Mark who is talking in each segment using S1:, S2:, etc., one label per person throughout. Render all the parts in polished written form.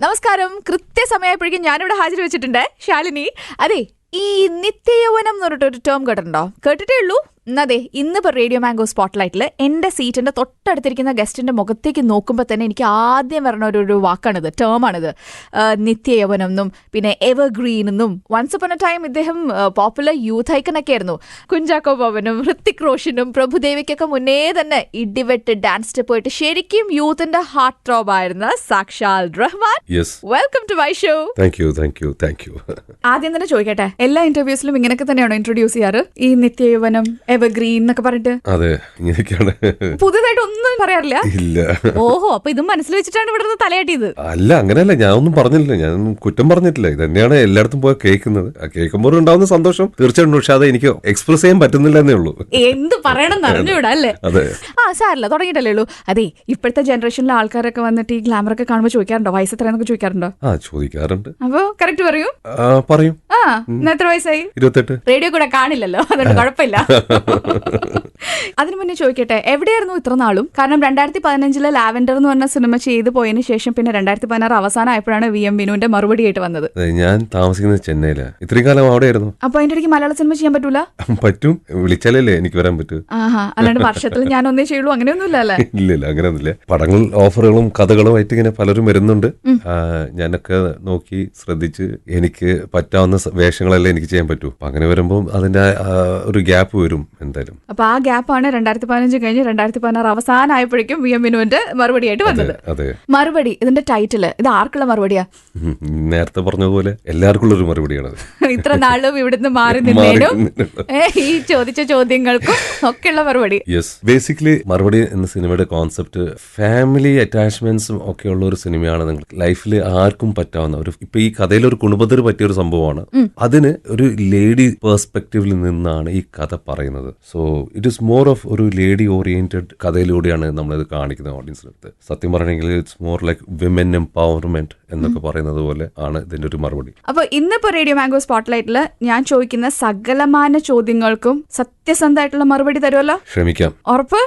S1: നമസ്കാരം. കൃത്യസമയപ്പോഴേക്കും ഞാനിവിടെ ഹാജർ വെച്ചിട്ടുണ്ട്. ശാലിനി, അതെ, ഈ നിത്യയൗവനം എന്ന് പറഞ്ഞിട്ടൊരു ടേം കേട്ടിട്ടുണ്ടോ? കേട്ടിട്ടേ ഉള്ളൂ. അതെ, ഇന്നിപ്പോൾ റേഡിയോ മാംഗോ സ്പോട്ട്ലൈറ്റിൽ എൻ്റെ സീറ്റിൻ്റെ തൊട്ടടുത്തിരിക്കുന്ന ഗസ്റ്റിൻ്റെ മുഖത്തേക്ക് നോക്കുമ്പോൾ തന്നെ എനിക്ക് ആദ്യം വരണ ഒരു വാക്കാണിത്, ടേമാണിത്. നിത്യയൗവനം എന്നും പിന്നെ എവർഗ്രീൻ എന്നും. വൺസ് അപ്പോൺ എ ടൈം ഇദ്ദേഹം പോപ്പുലർ യൂത്ത് ഐക്കണൊക്കെ ആയിരുന്നു. കുഞ്ചാക്കോ ബോബനും ഹൃത്തിക് റോഷനും പ്രഭുദേവിക്കൊക്കെ മുന്നേ തന്നെ ഇടിവെട്ട് ഡാൻസ് സ്റ്റെപ്പ് ആയിട്ട് ശരിക്കും യൂത്തിന്റെ ഹാർട്ട് ട്രോബ് ആയിരുന്ന സാക്ഷാൽ Rahman. Welcome to my show.
S2: Thank you.
S1: ആദ്യം തന്നെ ചോദിക്കട്ടെ, എല്ലാ ഇന്റർവ്യൂസിലും ഇങ്ങനെയൊക്കെ തന്നെയാണോ ഇൻട്രൊഡ്യൂസ് ചെയ്യാറ്? ഈ നിത്യയൗവനം, എവർഗ്രീൻ എന്നൊക്കെ പറഞ്ഞിട്ട്?
S2: അതെ, ഇങ്ങനെയൊക്കെയാണ്.
S1: പുതുതായിട്ട് ഒന്നും പറയാറില്ല?
S2: ഇല്ല.
S1: ഓഹോ, അപ്പൊ ഇതും മനസ്സിൽ വെച്ചിട്ടാണ് ഇവിടെ തലയാട്ടിയത്?
S2: അല്ല, അങ്ങനെയല്ല. ഞാൻ ഒന്നും പറഞ്ഞില്ല, ഞാൻ കുറ്റം പറഞ്ഞിട്ടില്ല. ഇത് തന്നെയാണ് എല്ലായിടത്തും പോയി കേൾക്കുന്നത്. കേൾക്കുമ്പോൾ ഉണ്ടാവുന്ന സന്തോഷം തീർച്ചയായിട്ടും. പക്ഷെ അത് എനിക്ക് എക്സ്പ്രസ് ചെയ്യാൻ പറ്റുന്നില്ല എന്നേ ഉള്ളൂ.
S1: എന്ത് പറയണം അറിഞ്ഞൂടാ അല്ലേ?
S2: അതെ.
S1: സാരല്ല, തുടങ്ങിയിട്ടല്ലേ ഉള്ളൂ. അതെ, ഇപ്പോഴത്തെ ജനറേഷനിലെ ആൾക്കാരൊക്കെ വന്നിട്ട് ഈ ഗ്ലാമറൊക്കെ കാണുമ്പോൾ ചോദിക്കാറുണ്ടോ വയസ്സ് എത്രയെന്നൊക്കെ ചോദിക്കാറുണ്ടോ?
S2: ചോദിക്കാറുണ്ട്.
S1: അപ്പൊ കറക്റ്റ് പറയൂ.
S2: പറയും.
S1: എത്ര വയസ്സായി?
S2: 28.
S1: റേഡിയോ കൂടെ കാണില്ലല്ലോ, അതുകൊണ്ട് കുഴപ്പമില്ല. അതിനു മുന്നേ ചോദിക്കട്ടെ, എവിടെയായിരുന്നു ഇത്ര നാളും? കാരണം 2015 ലാവൻഡർ എന്ന് പറഞ്ഞ സിനിമ ചെയ്തു പോയതിനു ശേഷം പിന്നെ 2016 അവസാനം ആയപ്പോഴാണ് VM വിനുവിന്റെ മറുപടിയായിട്ട് വന്നത്.
S2: ഞാൻ താമസിക്കുന്നത് ചെന്നൈയിലാണ്. ഇത്രയും കാലം അവിടെയായിരുന്നു.
S1: അപ്പൊ അതിന്റെ ഇടയ്ക്ക് മലയാള സിനിമ ചെയ്യാൻ പറ്റൂല?
S2: പറ്റും, വിളിച്ചാലല്ലേ എനിക്ക് വരാൻ പറ്റൂ.
S1: അല്ലാണ്ട് വർഷത്തിൽ ഞാൻ ഒന്നേ ചെയ്യുള്ളൂ അങ്ങനെയൊന്നുമില്ല അല്ലേ?
S2: ഇല്ല, അങ്ങനെയൊന്നുമില്ല. പടങ്ങൾ, ഓഫറുകളും കഥകളും ആയിട്ട് ഇങ്ങനെ പലരും വരുന്നുണ്ട്. ഞാനൊക്കെ നോക്കി ശ്രദ്ധിച്ച് എനിക്ക് പറ്റാവുന്ന വേഷങ്ങളെല്ലാം എനിക്ക് ചെയ്യാൻ പറ്റൂ. അപ്പൊ അങ്ങനെ വരുമ്പോൾ അതിന്റെ ഒരു ഗ്യാപ്പ് വരും എന്തായാലും.
S1: അപ്പൊ ആ ഗ്യാപ്പാണ് 2015 കഴിഞ്ഞ് 2016 അവസാനമായപ്പോഴേക്കും VM വിനുവിന്റെ മറുപടിയായിട്ട് വന്നത്. മറുപടി, ഇതിന്റെ ടൈറ്റില്, ഇത് ആർക്കുള്ള മറുപടിയാ?
S2: നേരത്തെ പറഞ്ഞതുപോലെ എല്ലാവർക്കും ഒരു മറുപടിയാണ്.
S1: ഇത്ര നാളും ഇവിടുന്ന് മാറി നിന്നേനും ഈ ചോദിച്ച ചോദ്യങ്ങൾക്കും ഒക്കെയുള്ള മറുപടി.
S2: ബേസിക്കലി മറുപടി എന്ന സിനിമയുടെ കോൺസെപ്റ്റ് ഫാമിലി അറ്റാച്ച്മെന്റ്സും ഒക്കെ ഉള്ള ഒരു സിനിമയാണ്. നിങ്ങൾ ലൈഫിൽ ആർക്കും പറ്റാവുന്ന ഒരു, ഇപ്പൊ ഈ കഥയിൽ ഒരു കുടുംബത്തിന് പറ്റിയ ഒരു സംഭവമാണ്. അതിന് ഒരു ലേഡി പെർസ്പെക്റ്റീവിൽ നിന്നാണ് ഈ കഥ പറയുന്നത്. So it is more of ഒരു ലേഡി ഓറിയന്റഡ് കഥയിലൂടെയാണ് നമ്മളിത് കാണിക്കുന്നത് ഓഡിയൻസിനടുത്ത്. സത്യം പറയണമെങ്കിൽ it's more like women empowerment എന്നൊക്കെ പറയുന്നത് പോലെ ആണ് ഇതിന്റെ ഒരു മറുപടി.
S1: അപ്പൊ ഇന്നിപ്പോ റേഡിയോ മാംഗോ സ്പോട്ട്ലൈറ്റില് ഞാൻ ചോദിക്കുന്ന സകലമാന ചോദ്യങ്ങൾക്കും സത്യസന്ധമായിട്ടുള്ള മറുപടി തരുമല്ലോ?
S2: ശ്രമിക്കാം.
S1: ഉറപ്പ്?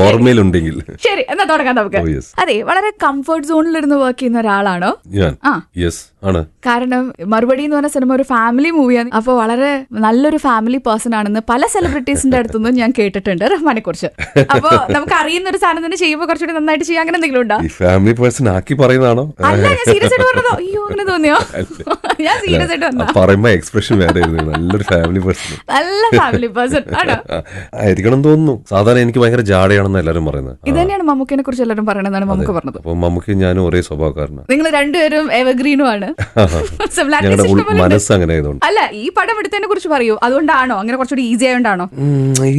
S2: ഓർമ്മയിലുണ്ടെങ്കിൽ.
S1: ശരി, എന്നാ തുടങ്ങാം നമുക്ക്. അതെ, വളരെ കംഫർട്ട് സോണിലിരുന്ന് വർക്ക് ചെയ്യുന്ന ഒരാളാണോ
S2: ഞാൻ? ആണ്.
S1: കാരണം മറുപടി എന്ന് പറഞ്ഞ സിനിമ ഒരു ഫാമിലി മൂവിയാണ്. അപ്പൊ വളരെ നല്ലൊരു ഫാമിലി പേഴ്സൺ ആണെന്ന് പല സെലിബ്രിറ്റീസിന്റെ അടുത്തുനിന്ന് ഞാൻ കേട്ടിട്ടുണ്ട് റഹ്മാനെ കുറിച്ച്. അപ്പൊ നമുക്ക് അറിയുന്ന ഒരു സാധനം തന്നെ ചെയ്യുമ്പോൾ കുറച്ചുകൂടി നന്നായിട്ട് ചെയ്യാൻ അങ്ങനെ എന്തെങ്കിലും ഉണ്ടോ?
S2: ഫാമിലി പേഴ്സൺ ആക്കി പറയുന്നതാണോ?
S1: അല്ല, ഞാൻ സീരിയസ് ആയിട്ട് പറഞ്ഞതോ? അയ്യോ, അങ്ങനെ തോന്നിയോ? ഞാൻ സീരിയസ് ആയിട്ട്
S2: പറയുമ്പോ എക്സ്പ്രഷൻ വേറെ. നല്ലൊരു ഫാമിലി പേഴ്സൺ,
S1: നല്ല ഫാമിലി പേഴ്സൺ ആണോ?
S2: ആയിരിക്കണം തോന്നുന്നു. സാധാരണ എനിക്ക് ഭയങ്കര ജാടയാണെന്ന് എല്ലാവരും പറയുന്നത്.
S1: ഇത് തന്നെയാണ് മമ്മൂക്കിനെ കുറിച്ച് എല്ലാവരും പറയണെന്നാണ് മമ്മൂക്ക് പറഞ്ഞത്.
S2: അപ്പൊ മമ്മൂക്കി ഞാനും ഒരേ സ്വഭാവക്കാരനാണ്.
S1: നിങ്ങൾ രണ്ടുപേരും എവർഗ്രീനും ആണ്.
S2: മനസ്സ് അങ്ങനെ ആയതുകൊണ്ട്.
S1: അല്ല, ഈ പടം എടുത്തതിനെ കുറിച്ച് പറയൂ. അതുകൊണ്ടാണോ അങ്ങനെ കുറച്ചുകൂടി ഈസി ആയതുകൊണ്ടാണോ?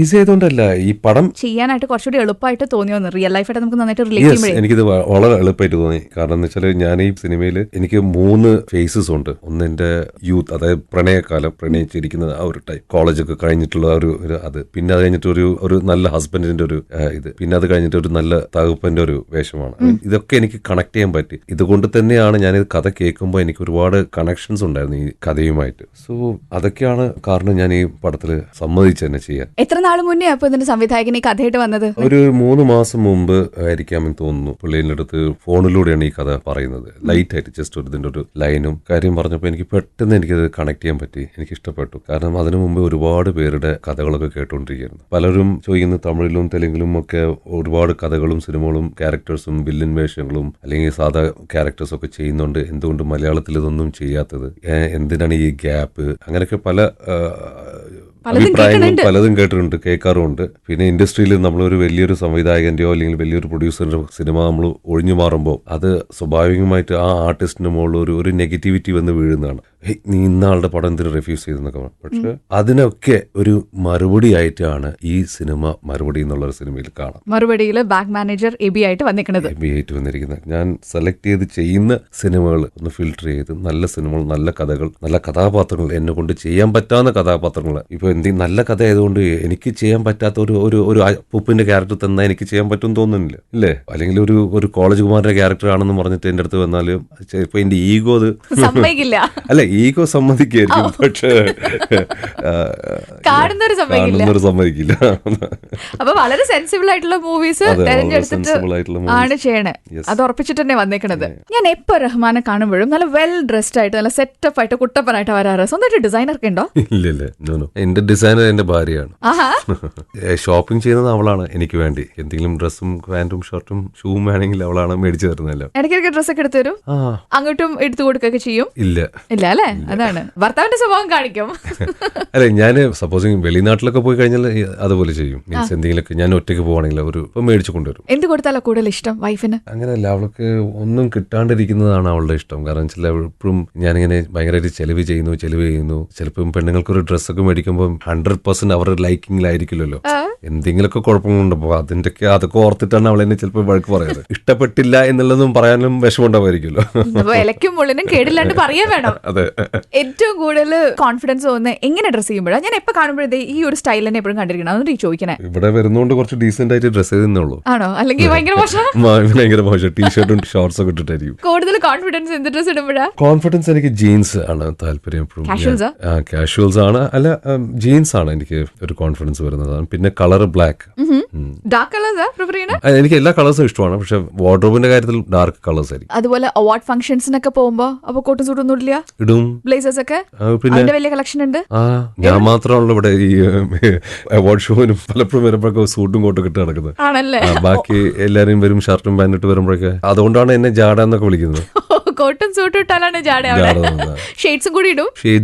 S2: ഈസി ആയതുകൊണ്ടല്ല, ഈ പടം
S1: ചെയ്യാനായിട്ട് കുറച്ചുകൂടി എളുപ്പമായിട്ട് തോന്നിയോന്ന്? റിയൽ ലൈഫായിട്ട് നമുക്ക് നന്നായിട്ട് റിലേറ്റ് ചെയ്യുമ്പോൾ
S2: എനിക്കിത് വളരെ എളുപ്പമായിട്ട് തോന്നി. കാരണം എന്ന് വെച്ചാൽ ഞാൻ ഈ സിനിമയിൽ എനിക്ക് 3 ഫേസസ് ഉണ്ട്. ഒന്ന് എന്റെ യൂത്ത്, അതായത് പ്രണയകാലം, പ്രണയിച്ചിരിക്കുന്ന ആ ഒരു ടൈം, കോളേജൊക്കെ കഴിഞ്ഞിട്ടുള്ള ഒരു അത്. പിന്നെ അത് കഴിഞ്ഞിട്ട് ഒരു നല്ല ഹസ്ബൻഡിന്റെ ഒരു ഇത്. പിന്നെ അത് കഴിഞ്ഞിട്ട് ഒരു നല്ല തകപ്പന്റെ ഒരു വേഷമാണ്. ഇതൊക്കെ എനിക്ക് കണക്ട് ചെയ്യാൻ പറ്റി. ഇതുകൊണ്ട് തന്നെയാണ് ഞാൻ ഇത് കഥ കേൾക്കുമ്പോൾ എനിക്ക് ഒരുപാട് കണക്ഷൻസ് ഉണ്ടായിരുന്നു ഈ കഥയുമായിട്ട്. സോ അതൊക്കെയാണ് കാരണം ഞാൻ ഈ പടത്തിൽ സമ്മതിച്ചു തന്നെ ചെയ്യാൻ.
S1: എത്ര നാൾ മുന്നേ അപ്പൊ ഇതിന്റെ സംവിധായകൻ ഈ കഥയായിട്ട് വന്നത്?
S2: ഒരു 3 മാസം മുമ്പ് ആയിരിക്കാമെന്ന് തോന്നുന്നു. പുള്ളിയുടെ അടുത്ത് ഫോണിലൂടെയാണ് ഈ കഥ പറയുന്നത്. ലൈറ്റ് ആയിട്ട് ജസ്റ്റ് ഇതിന്റെ ഒരു ലൈനും കാര്യം പറഞ്ഞപ്പോൾ എനിക്ക് പെട്ടെന്ന് എനിക്കത് കണക്ട് ചെയ്യാൻ പറ്റി. എനിക്ക് ഇഷ്ടപ്പെട്ടു. കാരണം അതിനു മുമ്പ് ഒരുപാട് പേരുടെ കഥകളൊക്കെ കേട്ടുകൊണ്ടിരിക്കുകയായിരുന്നു. പലരും ചോദിക്കുന്ന തമിഴിലും തെലുങ്കിലും ഒക്കെ ഒരുപാട് കഥകളും സിനിമകളും ക്യാരക്ടേഴ്സും വില്ലൻ വേഷങ്ങളും അല്ലെങ്കിൽ സാധാ ക്യാരക്ടേഴ്സും ഒക്കെ ചെയ്യുന്നുണ്ട്. എന്തുകൊണ്ട് മലയാളത്തിൽ ഇതൊന്നും ചെയ്യാത്തത്? എന്തിനാണ് ഈ ഗ്യാപ്പ്? അങ്ങനെയൊക്കെ പല അഭിപ്രായങ്ങളും പലതും കേൾക്കാറുമുണ്ട്. പിന്നെ ഇൻഡസ്ട്രിയിൽ നമ്മളൊരു വലിയൊരു സംവിധായകന്റെയോ അല്ലെങ്കിൽ വലിയൊരു പ്രൊഡ്യൂസറിന്റെ സിനിമ നമ്മൾ ഒഴിഞ്ഞു മാറുമ്പോൾ അത് സ്വാഭാവികമായിട്ട് ആ ആർട്ടിസ്റ്റിന്റെ മുകളിൽ ഒരു നെഗറ്റിവിറ്റി വന്ന് വീഴുന്നതാണ്. നീ ഇന്നാളുടെ പടം എന്തിനു റിഫ്യൂസ് ചെയ്തെന്നൊക്കെ. പക്ഷെ അതിനൊക്കെ ഒരു മറുപടി ആയിട്ടാണ് ഈ സിനിമ മറുപടി എന്നുള്ളൊരു സിനിമയിൽ കാണാം.
S1: മറുപടിയിൽ ബാക്ക് മാനേജർ എബി ആയിട്ട്
S2: വന്നിരിക്കുന്നത്. ഞാൻ സെലക്ട് ചെയ്ത് ചെയ്യുന്ന സിനിമകൾ ഒന്ന് ഫിൽട്ടർ ചെയ്ത് നല്ല സിനിമകൾ, നല്ല കഥകൾ, നല്ല കഥാപാത്രങ്ങൾ, എന്നെ കൊണ്ട് ചെയ്യാൻ പറ്റാവുന്ന കഥാപാത്രങ്ങൾ. ഇപ്പൊ നല്ല കഥ ആയതുകൊണ്ട് എനിക്ക് ചെയ്യാൻ പറ്റാത്ത ഒരു പൂപ്പിന്റെ ക്യാരക്ടർ തന്നാൽ എനിക്ക് ചെയ്യാൻ പറ്റും തോന്നുന്നില്ല, ഇല്ലേ? അല്ലെങ്കിൽ ഒരു കോളേജ് കുമാരന്റെ ക്യാരക്ടർ ആണെന്ന് പറഞ്ഞിട്ട് എന്റെ അടുത്ത് വന്നാലും ഇപ്പൊ എന്റെ ഈഗോ അത്
S1: സമ്മതിക്കില്ല.
S2: അല്ല, ഈഗോ സമ്മതിക്കായിരിക്കും, പക്ഷേ
S1: കാണുന്നവര്
S2: സമ്മതിക്കില്ല.
S1: അപ്പൊ വളരെ സെൻസിബിൾ ആയിട്ടുള്ള മൂവീസ് തെരഞ്ഞെടുത്തിട്ട് ആണ് ചെയ്യണേ. അത് ഉറപ്പിച്ചിട്ട് തന്നെ വന്നേക്കണത്. ഞാൻ എപ്പോ റഹ്മാനെ കാണുമ്പോഴും നല്ല വെൽ ഡ്രസ്ഡ് ആയിട്ട് നല്ല സെറ്റപ്പ് ആയിട്ട് കുട്ടപ്പനായിട്ട് വരാറ്. സ്വന്തമായിട്ട് ഡിസൈനർക്ക് ഉണ്ടോ?
S2: ഇല്ല, എന്റെ ഡിസൈനർ എന്റെ ഭാര്യയാണ്. ഷോപ്പിംഗ് ചെയ്യുന്നത് അവളാണ് എനിക്ക് വേണ്ടി. എന്തെങ്കിലും ഡ്രസ്സും പാന്റും ഷർട്ടും ഷൂവും വേണമെങ്കിൽ അവളാണ് മേടിച്ചു തരുന്നല്ലോ.
S1: ഇടയ്ക്കിടയ്ക്ക് ഡ്രസ് ഒക്കെ എടുത്തു തരും, അങ്ങോട്ടും എടുത്തു കൊടുക്കുകയൊക്കെ ചെയ്യും. ഇല്ല അല്ലേ? അതാണ് ഭർത്താവിന്റെ സ്വഭാവം കാണിക്കും.
S2: അല്ലെ, ഞാൻ സപ്പോസിങ് വെളിനാട്ടിലൊക്കെ പോയി കഴിഞ്ഞാൽ അതുപോലെ ചെയ്യും. മീൻസ് എന്തെങ്കിലുമൊക്കെ ഞാൻ ഒറ്റയ്ക്ക് പോവാണെങ്കിൽ ഒരു മേടിച്ചു കൊണ്ടുവരും.
S1: എന്ത് കൊടുത്താലോ കൂടുതൽ ഇഷ്ടം വൈഫിന്?
S2: അങ്ങനെയല്ല, അവൾക്ക് ഒന്നും കിട്ടാണ്ടിരിക്കുന്നതാണ് അവളുടെ ഇഷ്ടം. കാരണം വെച്ചാൽ എപ്പോഴും ഞാനിങ്ങനെ ഭയങ്കരമായിട്ട് ചെലവ് ചെയ്യുന്നു. ചിലപ്പം പെണ്ണുങ്ങൾക്കൊരു ഡ്രസ്സൊക്കെ മേടിക്കുമ്പോൾ 100% അവരുടെ ലൈക്കിങ്ങിലായിരിക്കില്ലല്ലോ. എന്തെങ്കിലുമൊക്കെ കുഴപ്പങ്ങളുണ്ടപ്പോ അതൊക്കെ ഓർത്തിട്ടാണ് അവൾ എന്നെ ചിലപ്പോൾ വഴക്ക് പറയാറ്. ഇഷ്ടപ്പെട്ടില്ല എന്നുള്ളതും പറയാനും വിഷമമുണ്ടാവായിരിക്കുമല്ലോ.
S1: ഇലക്കും മുള്ളിനും കേടില്ലാണ്ട് പറയാൻ വേണം.
S2: അതെ.
S1: ഏറ്റവും കൂടുതൽ കോൺഫിഡൻസ് തോന്നുന്നത് എങ്ങനെ ഡ്രസ് ചെയ്യുമ്പോഴാണ്? ഞാൻ എപ്പോ കാണുമ്പോഴേ ഈ ഒരു സ്റ്റൈൽ തന്നെ എപ്പോഴും കണ്ടിരിക്കണം. അതുകൊണ്ട് ഈ ചോദിക്കണേ.
S2: ഇവിടെ വരുന്നോണ്ട് കുറച്ച് ഡീസെന്റ് ആയിട്ട് ഡ്രസ് ചെയ്തെന്നുള്ളൂ.
S1: ആണോ? അല്ലെങ്കിൽ ഭയങ്കര മോശം
S2: ടീഷർട്ടും ഷോർട്സ് ഒക്കെ ഇട്ടിട്ടായിരിക്കും.
S1: കൂടുതൽ കോൺഫിഡൻസ് എന്ത് ഡ്രസ് ഇടുമ്പോഴാ?
S2: കോൺഫിഡൻസ് എനിക്ക് ജീൻസ് ആണ് താല്പര്യം. കാഷ്വൽസ് ആണ്, അല്ല ജീൻസ് ആണ് എനിക്ക് ഒരു കോൺഫിഡൻസ് വരുന്നതാണ്. പിന്നെ കളർ ബ്ലാക്ക്.
S1: ഡാർക്ക് കളേഴ്സാ പ്രിഫർ ചെയ്യണേ?
S2: എനിക്ക് എല്ലാ കളേഴ്സും ഇഷ്ടമാണ്, പക്ഷെ വാർഡ്രോബിന്റെ കാര്യത്തിൽ ഡാർക്ക് കളേഴ്സ് ആയിരിക്കും.
S1: അതുപോലെ അവാർഡ് ഫംഗ്ഷൻസിനൊക്കെ പോകുമ്പോ അപ്പൊ കോട്ടും സൂട്ടും ഒന്നും ഇല്ല?
S2: ഇടും.
S1: ബ്ലേസേഴ്സ് ഒക്കെ പിന്നെ വലിയ കളക്ഷൻ ഉണ്ട്.
S2: ഞാൻ മാത്രമാണല്ലോ ഇവിടെ ഈ അവാർഡ് ഷോവിനും പലപ്പോഴും വരുമ്പോഴൊക്കെ സൂട്ടും കോട്ടും ഇട്ട് നടക്കുന്നത്.
S1: ആണല്ലേ?
S2: ബാക്കി എല്ലാരും വരും ഷർട്ടും പാന്റും ഇട്ട് വരുമ്പോഴൊക്കെ. അതുകൊണ്ടാണ് എന്നെ ജാഡ എന്നൊക്കെ വിളിക്കുന്നത്.
S1: കോട്ടും സൂട്ടും ഇട്ടാലാണ് ജാട. ഷെയ്ഡ്സും കൂടി ഇടും.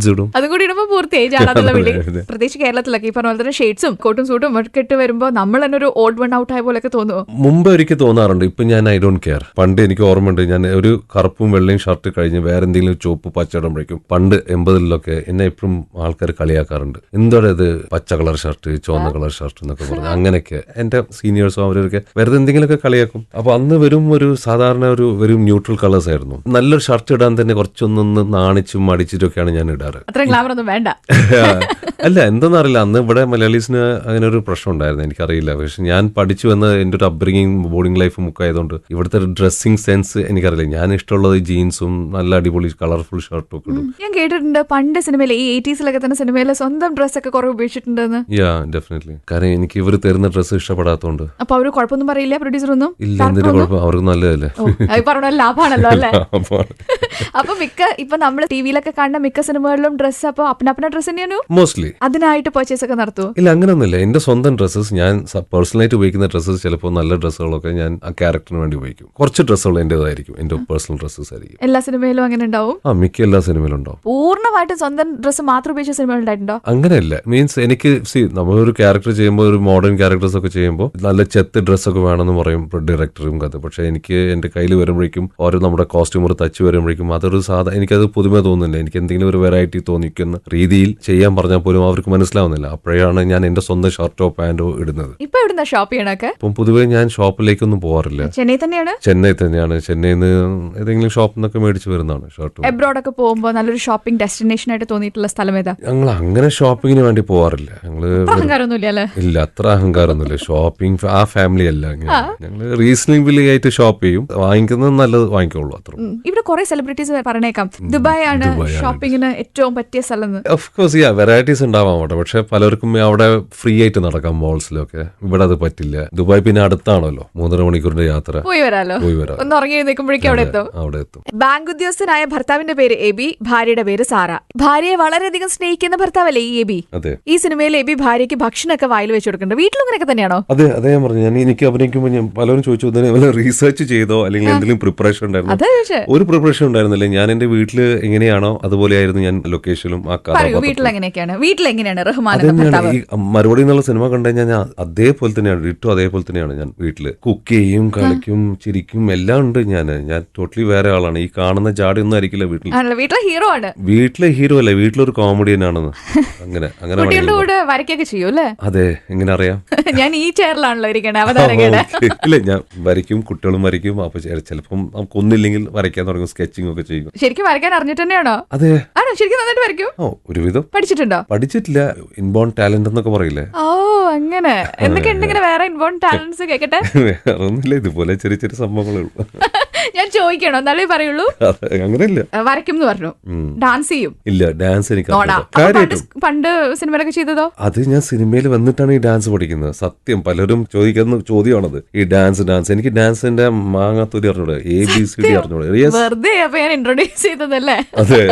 S1: അതും കൂടി ഇടുമ്പോ പൂർത്തിയായി ജാടന്നുള്ള വിളി. പ്രത്യേകിച്ച് കേരളത്തിലൊക്കെ ഈ പറഞ്ഞ പോലെ തന്നെ ഷെയ്ഡ്സും കോട്ടും സൂട്ടും ഒക്കെ ഇട്ട് വരുമ്പോ നമ്മൾ തന്നെ ഒരു ഓഡ് വൺ ഔട്ട് ആയ പോലെയൊക്കെ തോന്നുമോ?
S2: മുമ്പ് ഒരിക്കൽ തോന്നാറുണ്ട്. ഇപ്പൊ ഞാൻ ഐ ഡോണ്ട് കെയർ. പണ്ട് എനിക്ക് ഓർമ്മയുണ്ട്, ഞാൻ ഒരു കറുപ്പും വെള്ളയും ഷർട്ട് കഴിഞ്ഞ് വേറെ എന്തെങ്കിലും ചോപ്പ് പച്ച ഇടുമ്പോഴേക്കും പണ്ട് 80-ലൊക്കെ എന്നെ എപ്പോഴും ആൾക്കാർ കളിയാക്കാറുണ്ട്. എന്താണ് ഇത് പച്ച കളർ ഷർട്ട്, ചുവന്ന കളർ ഷർട്ട് എന്നൊക്കെ പറഞ്ഞു. അങ്ങനെയൊക്കെ എന്റെ സീനിയേഴ്സും അവരൊക്കെ വെറുതെ എന്തെങ്കിലുമൊക്കെ കളിയാക്കും. അപ്പൊ അന്ന് ഒരു സാധാരണ വെറും ന്യൂട്രൽ കളേഴ്സ് ആയിരുന്നു. നല്ലൊരു ഷർട്ട് ഇടാൻ തന്നെ കുറച്ചൊന്ന് നാണിച്ചും മടിച്ചിട്ടൊക്കെയാണ് ഞാൻ ഇടാറ്.
S1: വേണ്ട.
S2: അല്ല, എന്തെന്നറിയില്ല, അന്ന് ഇവിടെ മലയാളീസിന് അങ്ങനെ ഒരു പ്രശ്നം ഉണ്ടായിരുന്നു, എനിക്കറിയില്ല. പക്ഷെ ഞാൻ പഠിച്ചു വന്ന എന്റെ ഒരു അപ്ബ്രിങ്ങിങ് ബോർഡിംഗ് ലൈഫും ഒക്കെ ആയതുകൊണ്ട് ഇവിടുത്തെ ഡ്രസ്സിംഗ് സെൻസ് എനിക്കറിയില്ല. ഞാൻ ഇഷ്ടമുള്ളത് ജീൻസും നല്ല അടിപൊളി കളർഫുൾ ഷർട്ടും ഒക്കെ ഇടും.
S1: ഞാൻ കേട്ടിട്ടുണ്ട് പണ്ട് സിനിമയിലെ ഈ 80s തന്നെ സിനിമയിലെ സ്വന്തം ഡ്രസ് ഒക്കെ കുറെ ഉപയോഗിച്ചിട്ടുണ്ടെന്ന്.
S2: ഡെഫിനറ്റ്ലി. കാരണം എനിക്ക് ഇവർ തരുന്ന ഡ്രസ്സ് ഇഷ്ടപ്പെടാത്തോണ്ട്.
S1: അപ്പൊ അവര് കുഴപ്പമൊന്നും പറയില്ല? പ്രൊഡ്യൂസർ ഒന്നും
S2: ഇല്ല. എന്തിനാ കുഴപ്പം? അവർക്ക് നല്ലതല്ലേ?
S1: പറഞ്ഞ ലാഭമാണല്ലോ അല്ലേ? അപ്പൊ ഇപ്പൊ നമ്മള് ടിവിയിലൊക്കെ കാണുന്ന മിക്ക സിനിമകളിലും ഡ്രസ് അപ്പൊ അപ്പന ഡ്രസ് തന്നെയാണ് മോസ്റ്റ്ലി. അതിനായിട്ട് പർച്ചേസ് ഒക്കെ നടത്തുമോ?
S2: ഇല്ല, അങ്ങനെയൊന്നുമില്ല. എന്റെ സ്വന്തം ഡ്രസ്സസ്, ഞാൻ പേഴ്സണലായിട്ട് ഉപയോഗിക്കുന്ന ഡ്രസ്സസ്, ചിലപ്പോൾ നല്ല ഡ്രസ്സുകളൊക്കെ ഞാൻ ആ ക്യാരക്ടറിന് വേണ്ടി ഉപയോഗിക്കും. കുറച്ച് ഡ്രസ്സുകൾ എന്റേതായിരിക്കും, എന്റെ പേഴ്സണൽ ഡ്രസ്സസ് ആയിരിക്കും.
S1: എല്ലാ സിനിമയിലും അങ്ങനെ ഉണ്ടാവും?
S2: മിക്ക എല്ലാ സിനിമയിലും ഉണ്ടാവും.
S1: പൂർണ്ണമായിട്ടും സ്വന്തം ഡ്രസ്സ് മാത്രം ഉപയോഗിച്ച സിനിമകൾ ഉണ്ടായിട്ടുണ്ടോ?
S2: അങ്ങനെയല്ല. മീൻസ് എനിക്ക് നമ്മളൊരു ക്യാരക്ടർ ചെയ്യുമ്പോൾ, ഒരു മോഡേൺ ക്യാരക്ടേഴ്സ് ഒക്കെ ചെയ്യുമ്പോൾ നല്ല ചെത്ത് ഡ്രസ്സൊക്കെ വേണമെന്ന് പറയും ഡയറക്ടറും കഥ. പക്ഷെ എനിക്ക് എന്റെ കയ്യിൽ വരുമ്പോഴേക്കും ഓരോ നമ്മുടെ കോസ്റ്റ്യൂമർ തച്ച് വരുമ്പോഴേക്കും അതൊരു എനിക്കത് പുതുമ തോന്നുന്നില്ല. എനിക്ക് എന്തെങ്കിലും ഒരു വെറൈറ്റി തോന്നിക്കുന്ന രീതിയിൽ ചെയ്യാൻ പറഞ്ഞാൽ പോലും അവർക്ക് മനസ്സിലാവുന്നില്ല. അപ്പോഴാണ് ഞാൻ എന്റെ സ്വന്തം ഷർട്ടോ പാന്റോ ഇടുന്നത്.
S1: ഇപ്പൊ എവിടുന്ന ഷോപ്പ് ചെയ്യണൊക്കെ?
S2: ഇപ്പം പൊതുവെ ഞാൻ ഷോപ്പിലേക്കൊന്നും പോകാറില്ല.
S1: ചെന്നൈ തന്നെയാണ്.
S2: ചെന്നൈയിൽ നിന്ന് ഏതെങ്കിലും ഷോപ്പിൽ നിന്നൊക്കെ മേടിച്ചു വരുന്നതാണ് ഷർട്ട്.
S1: എബ്രോഡ് ഒക്കെ പോകുമ്പോൾ നല്ലൊരു ഷോപ്പിംഗ് ഡെസ്റ്റിനേഷൻ ആയിട്ട് തോന്നിയിട്ടുള്ള സ്ഥലം ഏതാ?
S2: ഞങ്ങൾ അങ്ങനെ ഷോപ്പിങ്ങിന് വേണ്ടി പോകാറില്ല. ഇല്ല, അത്ര അഹങ്കാരമൊന്നുമില്ല. ഷോപ്പിംഗ് ആ ഫാമിലി അല്ല. ഞങ്ങൾ റീസണബിളി ആയിട്ട് ഷോപ്പ് ചെയ്യും. വാങ്ങിക്കുന്നത് നല്ലത് വാങ്ങിക്കുള്ളൂ, അത്ര.
S1: ഇവിടെ കുറെ സെലിബ്രിറ്റീസ് പറഞ്ഞേക്കാം ദുബായ് ആണ് ഷോപ്പിങ്ങിന് ഏറ്റവും പറ്റിയ സ്ഥലം.
S2: ഓഫ് കോഴ്സ് വെറൈറ്റീസ് ഉണ്ടാവാം അവിടെ. പക്ഷെ പലർക്കും അവിടെ ഫ്രീ ആയിട്ട് നടക്കാം മോൾസിലൊക്കെ. ഇവിടെ അത് പറ്റില്ല. ദുബായ് പിന്നെ അടുത്താണല്ലോ, 3.5 മണിക്കൂറിന്റെ യാത്ര. പോയി വരാം.
S1: ഒന്ന് ഉറങ്ങി എഴുന്നേക്കുമ്പോഴേക്കും അവിടെ എത്തും. ബാങ്ക് ഉദ്യോഗസ്ഥനായ ഭർത്താവിന്റെ പേര് എബി, ഭാര്യയുടെ പേര് സാറ. ഭാര്യയെ വളരെയധികം സ്നേഹിക്കുന്ന ഭർത്താവല്ലേ ഈ എബി? ഈ സിനിമയിൽ എബി ഭാര്യയ്ക്ക് ഭക്ഷണമൊക്കെ വായിൽ വെച്ച് കൊടുക്കുന്നുണ്ട്. വീട്ടിലും അങ്ങനെയൊക്കെ തന്നെയാണോ?
S2: അതെ, ഞാൻ പറഞ്ഞു. എനിക്ക് അഭിനയിക്കുമ്പോൾ ഞാൻ പലരും ചോദിച്ചു റീസെർച്ച് ചെയ്തോ അല്ലെങ്കിൽ എന്തെങ്കിലും പ്രിപ്പറേഷൻ ഉണ്ടായിരുന്നു? ഒരു പ്രിപ്പറേഷൻ ഉണ്ടായിരുന്നില്ല. ഞാൻ എന്റെ വീട്ടില് എങ്ങനെയാണോ അതുപോലെയായിരുന്നു ഞാൻ ലൊക്കേഷനിലും ആ മറുപടി എന്നുള്ള സിനിമ കണ്ടു കഴിഞ്ഞാൽ അതേപോലെ തന്നെയാണ്, ഡിറ്റോ അതേപോലെ തന്നെയാണ്. ഞാൻ വീട്ടില് കുക്ക് ചെയ്യും, കളിക്കും, ചിരിക്കും, എല്ലാം ഉണ്ട്. ഞാൻ ടോട്ടലി വേറെ ആളാണ്. ഈ കാണുന്ന ജാടയൊന്നും ആയിരിക്കില്ല വീട്ടിൽ. വീട്ടിലെ ഹീറോ അല്ല, വീട്ടിലൊരു കോമഡിയൻ ആണെന്ന്. അങ്ങനെ അതെ. എങ്ങനെ അറിയാം? ഞാൻ ഈ ചെയറിലാണല്ലോ ഇല്ല, ഞാൻ വരയ്ക്കും, കുട്ടികളും വരയ്ക്കും. അപ്പൊ ചിലപ്പം നമുക്കൊന്നില്ലെങ്കിൽ വരയ്ക്കാൻ തുടങ്ങും, സ്കെച്ചിങ് ഒക്കെ ചെയ്യും.
S1: ശരിക്കും വരയ്ക്കാൻ അറിഞ്ഞിട്ട് തന്നെയാണോ?
S2: അതെ.
S1: ശരിക്കും നന്നായിട്ട് വരയ്ക്കും?
S2: ഒരുവിധം.
S1: പഠിച്ചിട്ടുണ്ടോ?
S2: പഠിച്ചിട്ടില്ല. ഇൻബോൺ ടാലന്റ് എന്നൊക്കെ പറയില്ലേ?
S1: അങ്ങനെ എന്തൊക്കെ ഉണ്ടെങ്കിലും വേറെ ഇൻബോൺ ടാലന്റ്സ് കേൾക്കട്ടെ.
S2: വേറെ ഒന്നുമില്ല, ഇതുപോലെ ചെറിയ ചെറിയ സംഭവങ്ങളേ ഉള്ളൂ.
S1: ഞാൻ ചോദിക്കണോ എന്നാലേ പറയുള്ളൂ.
S2: അങ്ങനെയില്ല.
S1: വരയ്ക്കും എന്ന് പറഞ്ഞു. ഡാൻസ് ചെയ്യും?
S2: ഇല്ല, ഡാൻസ് എനിക്ക്
S1: പണ്ട് സിനിമയിലൊക്കെ ചെയ്തതോ?
S2: അത് ഞാൻ സിനിമയിൽ വന്നിട്ടാണ് ഈ ഡാൻസ് പഠിക്കുന്നത്. സത്യം, പലരും ചോദിക്കുന്ന ചോദ്യമാണത്, ഈ ഡാൻസ്. എനിക്ക് ഡാൻസിന്റെ മാങ്ങാത്തൊലി അറിഞ്ഞൂടെ, ABCD അറിഞ്ഞൂടെ?
S1: വെറുതെ അപ്പൊ ഞാൻ ഇൻട്രോഡ്യൂസ് ചെയ്തതല്ലേ?
S2: അതെ.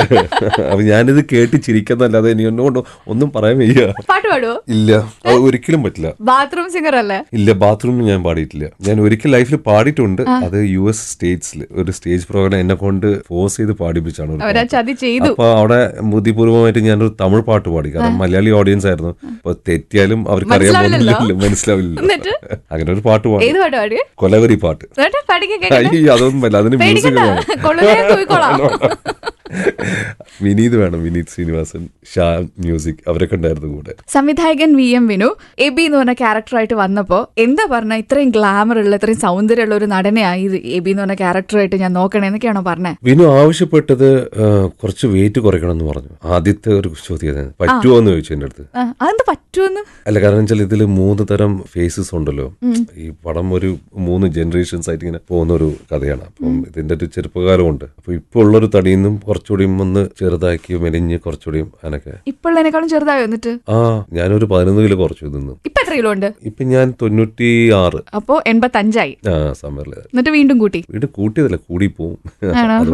S2: അപ്പൊ ഞാനിത് കേട്ട് ചിരിക്കുന്നല്ലാതെ ഇനി എന്നോട് ഒന്നും പറയാൻ വയ്യ.
S1: പാട്ട് പാടുവോ?
S2: ഇല്ല, അത് ഒരിക്കലും പറ്റില്ല.
S1: ബാത്റൂം സിംഗർ അല്ലേ?
S2: ഇല്ല, ബാത്റൂമിൽ ഞാൻ പാടിയിട്ടില്ല. ഞാൻ ഒരിക്കൽ ലൈഫിൽ പാടിയിട്ടുണ്ട്. അത് US സ്റ്റേറ്റ്സിൽ ഒരു സ്റ്റേജ് പ്രോഗ്രാം എന്നെ കൊണ്ട് ഫോഴ്സ് ചെയ്ത് പാടിപ്പിച്ചാണ്. അപ്പൊ അവിടെ ബുദ്ധിപൂർവ്വമായിട്ട് ഞാനൊരു തമിഴ് പാട്ട് പാടി. കാരണം മലയാളി ഓഡിയൻസ് ആയിരുന്നു. അപ്പൊ തെറ്റിയാലും അവർക്ക് അറിയാൻ മനസ്സിലാവില്ല. അങ്ങനെ ഒരു പാട്ട് പാടി, കൊലവരി പാട്ട്. അതൊന്നും അല്ല, അതിന് മ്യൂസിക് വിനീത് വേണം, വിനീത് ശ്രീനിവാസൻ, ഷാ മ്യൂസിക്, അവരൊക്കെ ഉണ്ടായിരുന്നു കൂടെ.
S1: സംവിധായകൻ VM വിനു എബി എന്ന് പറഞ്ഞ ക്യാരക്ടറായിട്ട് വന്നപ്പോ എന്താ പറഞ്ഞ, ഇത്രയും ഗ്ലാമർ ഉള്ള ഇത്രയും സൗന്ദര്യമുള്ള ഒരു നടനെയായി എബി എന്ന് പറഞ്ഞ ക്യാരക്ടറായിട്ട് ഞാൻ നോക്കണേ എന്നൊക്കെയാണോ പറഞ്ഞത്?
S2: വിനു ആവശ്യപ്പെട്ടത് കുറച്ച് വെയിറ്റ് കുറയ്ക്കണം എന്ന് പറഞ്ഞു. ആദ്യത്തെ ഒരു ചോദ്യം പറ്റുമോ എന്ന് ചോദിച്ചു എന്റെ അടുത്ത്.
S1: അതെന്താ പറ്റുമെന്ന്?
S2: അല്ല, കാരണം വെച്ചാൽ ഇതില് 3 തരം ഫേസസ് ഉണ്ടല്ലോ. ഈ പടം ഒരു 3 ജനറേഷൻസ് ആയിട്ട് ഇങ്ങനെ പോകുന്ന ഒരു കഥയാണ്. അപ്പം ഇതിന്റെ ഒരു ചെറുപ്പകാലമുണ്ട്. അപ്പൊ ഇപ്പൊ ഉള്ളൊരു തടിയിന്നും കുറച്ചുകൂടിയും ഒന്ന് ചെറുതാക്കി മെലിഞ്ഞ് കുറച്ചുകൂടിയും അനക്കെ.
S1: ഇപ്പോഴേക്കാളും ചെറുതായോ? എന്നിട്ട്
S2: ഞാനൊരു 11 കിലോ കുറച്ചു നിന്ന്.
S1: ഇപ്പൊ എത്ര കിലോ ഉണ്ട്?
S2: ഇപ്പൊ ഞാൻ 96.
S1: അപ്പൊ 85
S2: സമ്മറില്.
S1: എന്നിട്ട് വീണ്ടും
S2: കൂട്ടിയതല്ല, കൂടി പോവും.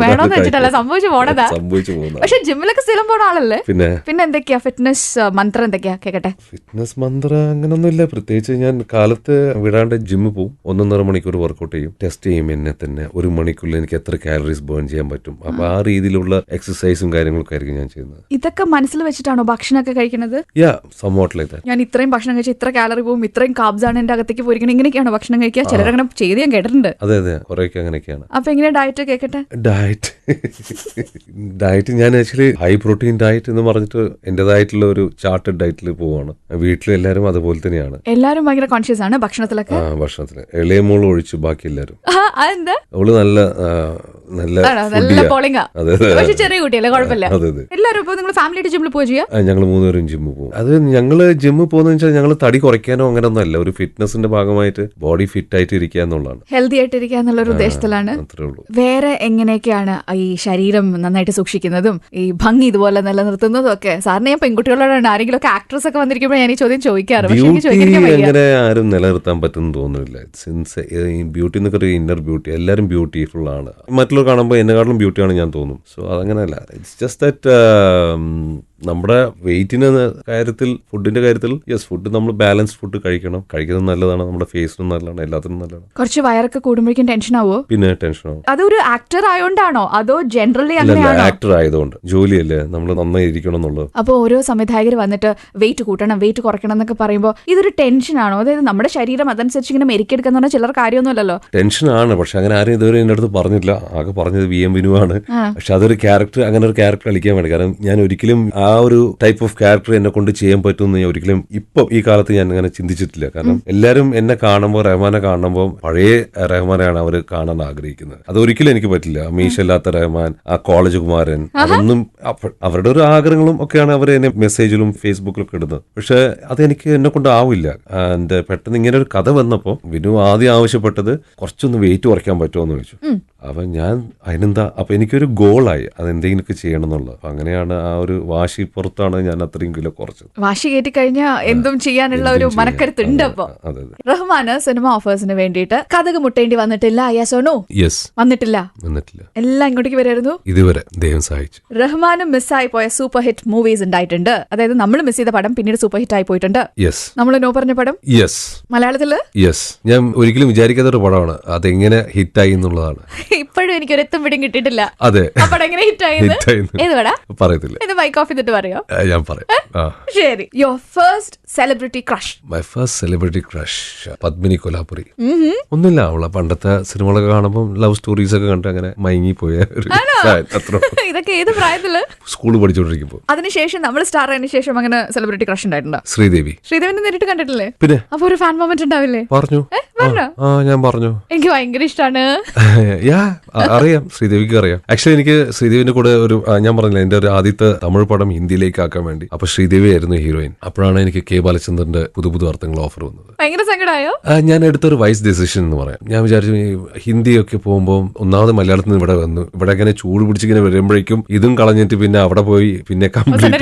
S1: വേണോന്ന് വെച്ചിട്ടല്ല, സംഭവിച്ചു പോണതാ. പക്ഷെ ജിമ്മിലൊക്കെ സ്ഥിരം പോണ ആളല്ലേ? പിന്നെ എന്തൊക്കെയാ ഫിറ്റ്നസ് മന്ത്രം എന്തൊക്കെയാ കേക്കട്ടെ?
S2: ഫിറ്റ്നസ് മന്ത്രം അങ്ങനൊന്നും ഇല്ല പ്രത്യേകിച്ച്. ഞാൻ കാലത്ത് വിടാണ്ട് ജിമ്മിൽ പോവും, 1.5 മണിക്കൂർ വർക്കൗട്ട് ചെയ്യും, ടെസ്റ്റ് ചെയ്യും എന്നെ തന്നെ. 1 മണിക്കൂറിൽ എനിക്ക് എത്ര കാലറീസ് ബേൺ ചെയ്യാൻ പറ്റും. അപ്പൊ ആ രീതിയിലുള്ള എക്സസൈസും കാര്യങ്ങളൊക്കെ ആയിരിക്കും ഞാൻ ചെയ്യുന്നത്.
S1: ഇതൊക്കെ മനസ്സിൽ വെച്ചിട്ടാണോ ഭക്ഷണമൊക്കെ കഴിക്കുന്നത്?
S2: ഞാൻ
S1: ഇത്രയും ഭക്ഷണം കഴിച്ചാൽ ഇത്ര കാലറി പോകും, ഇത്രയും കാർബ്സ് ആണ് എന്റെ അകത്തേക്ക് പോയിരിക്കണം, ഇങ്ങനെയൊക്കെയാണോ ഭക്ഷണം കഴിക്കുക? ചിലരങ്ങനെ ചെയ്ത് ഞാൻ കേട്ടിട്ടുണ്ട്.
S2: അതെ, കുറെയൊക്കെ അങ്ങനെയൊക്കെയാണ്.
S1: അപ്പൊ എങ്ങനെയാ ഡയറ്റ് കേക്കട്ടെ?
S2: ഡയറ്റ് ഞാൻ ആക്ച്വലി ഹൈ പ്രോട്ടീൻ ഡയറ്റ് എന്ന് പറഞ്ഞിട്ട് എന്റേതായിട്ടുള്ള ഒരു ചാർട്ടഡ് ഡയറ്റിൽ പോവാണ്. വീട്ടിൽ എല്ലാവരും അതുപോലെ തന്നെയാണ്. എല്ലാവരും
S1: ഭയങ്കര കോൺഷ്യസ് ആണ് ഭക്ഷണത്തിലൊക്കെ.
S2: ഭക്ഷണത്തില് ഇളയ മോള് ഒഴിച്ച് ബാക്കി എല്ലാവരും. അവള്
S1: ചെറിയ കുട്ടിയല്ലേ, കുഴപ്പമില്ല. എല്ലാവരും ജിമ്മിൽ പോവുക.
S2: ഞങ്ങൾ 3 പേരും ജിമ്മിൽ പോകും. അത് ഞങ്ങള് ജിമ്മിൽ പോകുന്ന വെച്ചാൽ ഞങ്ങൾ തടി കുറയ്ക്കാനോ അങ്ങനെ ഒന്നും അല്ല, ഒരു ഫിറ്റ്നസിന്റെ ഭാഗമായിട്ട് ബോഡി ഫിറ്റ് ആയിട്ട് ഇരിക്കുക എന്നുള്ളതാണ്,
S1: ഹെൽത്തി ആയിട്ട് ഇരിക്കുക എന്നുള്ള ഒരു ഉദ്ദേശത്തിലാണ്.
S2: അത്രേ ഉള്ളൂ.
S1: വേറെ എങ്ങനെയൊക്കെയാണ് ഈ ശരീരം നന്നായിട്ട് സൂക്ഷിക്കുന്നതും ഈ ഭംഗി ഇതുപോലെ നിലനിർത്തുന്നതും ഒക്കെ? സാറിന് ഞാൻ പെൺകുട്ടികളോടാണ്, ആരെങ്കിലും ഒക്കെ ആക്ട്രസ് ഒക്കെ വന്നിരിക്കുമ്പോൾ ഞാൻ ഈ ചോദ്യം ചോദിക്കാറ്.
S2: അങ്ങനെ ആരും നിലനിർത്താൻ പറ്റുമെന്ന് തോന്നുന്നില്ല. സിൻസ് ബ്യൂട്ടി എന്നൊക്കെ ഒരു ഇന്നർ ബ്യൂട്ടി, എല്ലാവരും ബ്യൂട്ടിഫുൾ ആണ്. മറ്റുള്ളവർ കാണുമ്പോൾ എന്നെക്കാളും ബ്യൂട്ടിയാണ് ഞാൻ തോന്നും. സോ അതങ്ങനെയല്ല. ഇറ്റ്സ് ജസ്റ്റ് ദാറ്റ് നമ്മുടെ വെയിറ്റിന്റെ കാര്യത്തിൽ, ഫുഡിന്റെ കാര്യത്തിൽ, യെസ്, ഫുഡ് നമ്മൾ ബാലൻസ്ഡ് ഫുഡ് കഴിക്കുന്നത് നല്ലതാണ്, നമ്മുടെ ഫേസിനും നല്ലതാണ്, എല്ലാത്തിനും നല്ലതാണ്.
S1: കുറച്ച് വയറൊക്കെ കൂടുമ്പോഴേക്കും ടെൻഷൻ ആവോ?
S2: പിന്നെ ടെൻഷൻ ആവും.
S1: അതൊരു ആക്ടർ ആയതുകൊണ്ടാണോ അതോ ജനറലി അങ്ങനെയാണോ?
S2: ആക്ടർ ആയതുകൊണ്ട്, ജോലിയല്ലേ, നമ്മൾ നന്നായി ഇരിക്കണം എന്നുള്ളത്.
S1: അപ്പോൾ ഓരോ സംവിധായകർ വന്നിട്ട് വെയിറ്റ് കൂട്ടണം, വെയിറ്റ് കുറയ്ക്കണം എന്നൊക്കെ പറയുമ്പോൾ ഇതൊരു ടെൻഷൻ ആണോ? അതായത് നമ്മുടെ ശരീരം അതനുസരിച്ച് ഇങ്ങനെ മെരുക്കിയെടുക്കുന്ന പറഞ്ഞാൽ ചിലർ കാര്യമൊന്നുമല്ലല്ലോ.
S2: ടെൻഷനാണ്, പക്ഷെ അങ്ങനെ ആരും ഇതുവരെ എന്റെ അടുത്ത് പറഞ്ഞില്ല. ആകെ പറഞ്ഞത് VM വിനു ആണ്. പക്ഷെ അതൊരു ക്യാരക്ടർ, അങ്ങനെ ഒരു ക്യാരക്ടർ കളിക്കാൻ വേണ്ടി. കാരണം ഞാൻ ഒരിക്കലും ആ ഒരു ടൈപ്പ് ഓഫ് ക്യാരക്ടർ എന്നെ കൊണ്ട് ചെയ്യാൻ പറ്റുമെന്ന് ഞാൻ ഒരിക്കലും ഇപ്പം ഈ കാലത്ത് ഞാൻ അങ്ങനെ ചിന്തിച്ചിട്ടില്ല. കാരണം എല്ലാവരും എന്നെ കാണുമ്പോൾ, റഹ്മാനെ കാണുമ്പോൾ പഴയ റഹ്മാനെയാണ് അവർ കാണാൻ ആഗ്രഹിക്കുന്നത്. അതൊരിക്കലും എനിക്ക് പറ്റില്ല. മീശല്ലാത്ത റഹ്മാൻ, ആ കോളേജ് കുമാരൻ, അതൊന്നും അവരുടെ ഒരു ആഗ്രഹങ്ങളും ഒക്കെയാണ് അവർ എന്നെ മെസ്സേജിലും ഫേസ്ബുക്കിലൊക്കെ ഇടുന്നത്. പക്ഷെ അതെനിക്ക് എന്നെ കൊണ്ട് ആവില്ല. ആൻഡ് പെട്ടെന്ന് ഇങ്ങനെ ഒരു കഥ വന്നപ്പോൾ വിനു ആദ്യം ആവശ്യപ്പെട്ടത് കുറച്ചൊന്ന് വെയിറ്റ് കുറയ്ക്കാൻ പറ്റുമോ എന്ന് ചോദിച്ചു. അപ്പൊ ഞാൻ അതിനെന്താ, അപ്പൊ എനിക്കൊരു ഗോളായി അതെന്തെങ്കിലുമൊക്കെ ചെയ്യണം എന്നുള്ളത്. അപ്പൊ അങ്ങനെയാണ് ആ ഒരു വാശി പുറത്താണ് ഞാൻ അത്രയും കിലോ കുറച്ചത്.
S1: വാശി കയറ്റി കഴിഞ്ഞാൽ എന്തും ചെയ്യാനുള്ള ഒരു മനക്കരുത്തുണ്ട്. അപ്പൊ റഹ്മാന് സിനിമ ഓഫേഴ്സിന് വേണ്ടിയിട്ട് കഥക് മുട്ടേണ്ടി വന്നിട്ടില്ല? യെസോനോ?
S2: യെസ്.
S1: വന്നിട്ടില്ല. എല്ലാം ഇങ്ങോട്ടേക്ക് വരായിരുന്നു
S2: ഇതുവരെ, ദൈവം സഹായിച്ചു.
S1: റഹ്മാനും മിസ്സായി പോയ സൂപ്പർ ഹിറ്റ് മൂവീസ് ഉണ്ടായിട്ടുണ്ട്. അതായത് നമ്മൾ മിസ് ചെയ്ത പടം പിന്നീട് സൂപ്പർ ഹിറ്റ് ആയി പോയിട്ടുണ്ട്. നമ്മൾ നോ പറഞ്ഞ പടം മലയാളത്തില്
S2: ഞാൻ ഒരിക്കലും വിചാരിക്കാത്ത ഒരു പടമാണ്. അതെങ്ങനെ ഹിറ്റായി എന്നുള്ളതാണ്
S1: ഇപ്പോഴും എനിക്കൊരു എത്തും പിടിയും കിട്ടിയിട്ടില്ല.
S2: അതെ,
S1: പടം എങ്ങനെ ഹിറ്റായി ഏത് പടാ
S2: പറയത്തില്ല.
S1: ഇത് മൈക്ക് ഓഫ് ചെയ്തിട്ട് പറയോ?
S2: ഞാൻ പറയാം.
S1: ശരി. Your first celebrity crush?
S2: My first celebrity crush Padmini Kolhapure. ഒന്നുമില്ല, അവളെ പണ്ടത്തെ സിനിമകളൊക്കെ കാണുമ്പോൾ ലവ് സ്റ്റോറീസ് ഒക്കെ കണ്ട് അങ്ങനെ മയങ്ങി പോയ ഒരു.
S1: ഇതൊക്കെ ഏത് പ്രായത്തില്?
S2: സ്കൂൾ പഠിച്ചോണ്ടിരിക്കുമ്പോ.
S1: അതിനുശേഷം നമ്മൾ സ്റ്റാർ ആയതിനു ശേഷം അങ്ങനെ സെലിബ്രിറ്റി ക്രഷ് ഉണ്ടായിട്ടുണ്ടോ? ശ്രീദേവിനെ നേരിട്ട് കണ്ടിട്ടില്ലേ? പിന്നെ അപ്പൊ ഒരു ഫാൻ മൊമെന്റ് ഉണ്ടാവില്ലേ?
S2: ഞാൻ പറഞ്ഞു,
S1: എനിക്ക് ഭയങ്കര ഇഷ്ടമാണ്.
S2: അറിയാം, ശ്രീദേവിക്ക് അറിയാം. ആക്ച്വലി എനിക്ക് ശ്രീദേവിന്റെ കൂടെ ഒരു, ഞാൻ പറഞ്ഞില്ല, എന്റെ ഒരു ആദ്യത്തെ തമിഴ് പടം ഹിന്ദിയിലേക്ക് ആക്കാൻ വേണ്ടി. അപ്പൊ ശ്രീദേവി ആയിരുന്നു ഹീറോയിൻ. അപ്പോഴാണ് എനിക്ക് കെ ബാലചന്ദ്രന്റെ പുതു അർത്ഥങ്ങൾ ഓഫർ വന്നത്.
S1: ഭയങ്കര സങ്കടമായോ?
S2: ഞാൻ എടുത്തൊരു വൈസ് ഡെസിഷൻ എന്ന് പറയാം. ഞാൻ വിചാരിച്ചു ഈ ഹിന്ദിയൊക്കെ പോകുമ്പോൾ ഒന്നാമത് മലയാളത്തിൽ നിന്ന് ഇവിടെ വന്നു, ഇവിടെ ഇങ്ങനെ ചൂട് പിടിച്ചിങ്ങനെ വരുമ്പോഴേക്കും ഇതും കളഞ്ഞിട്ട് പിന്നെ അവിടെ പോയി പിന്നെ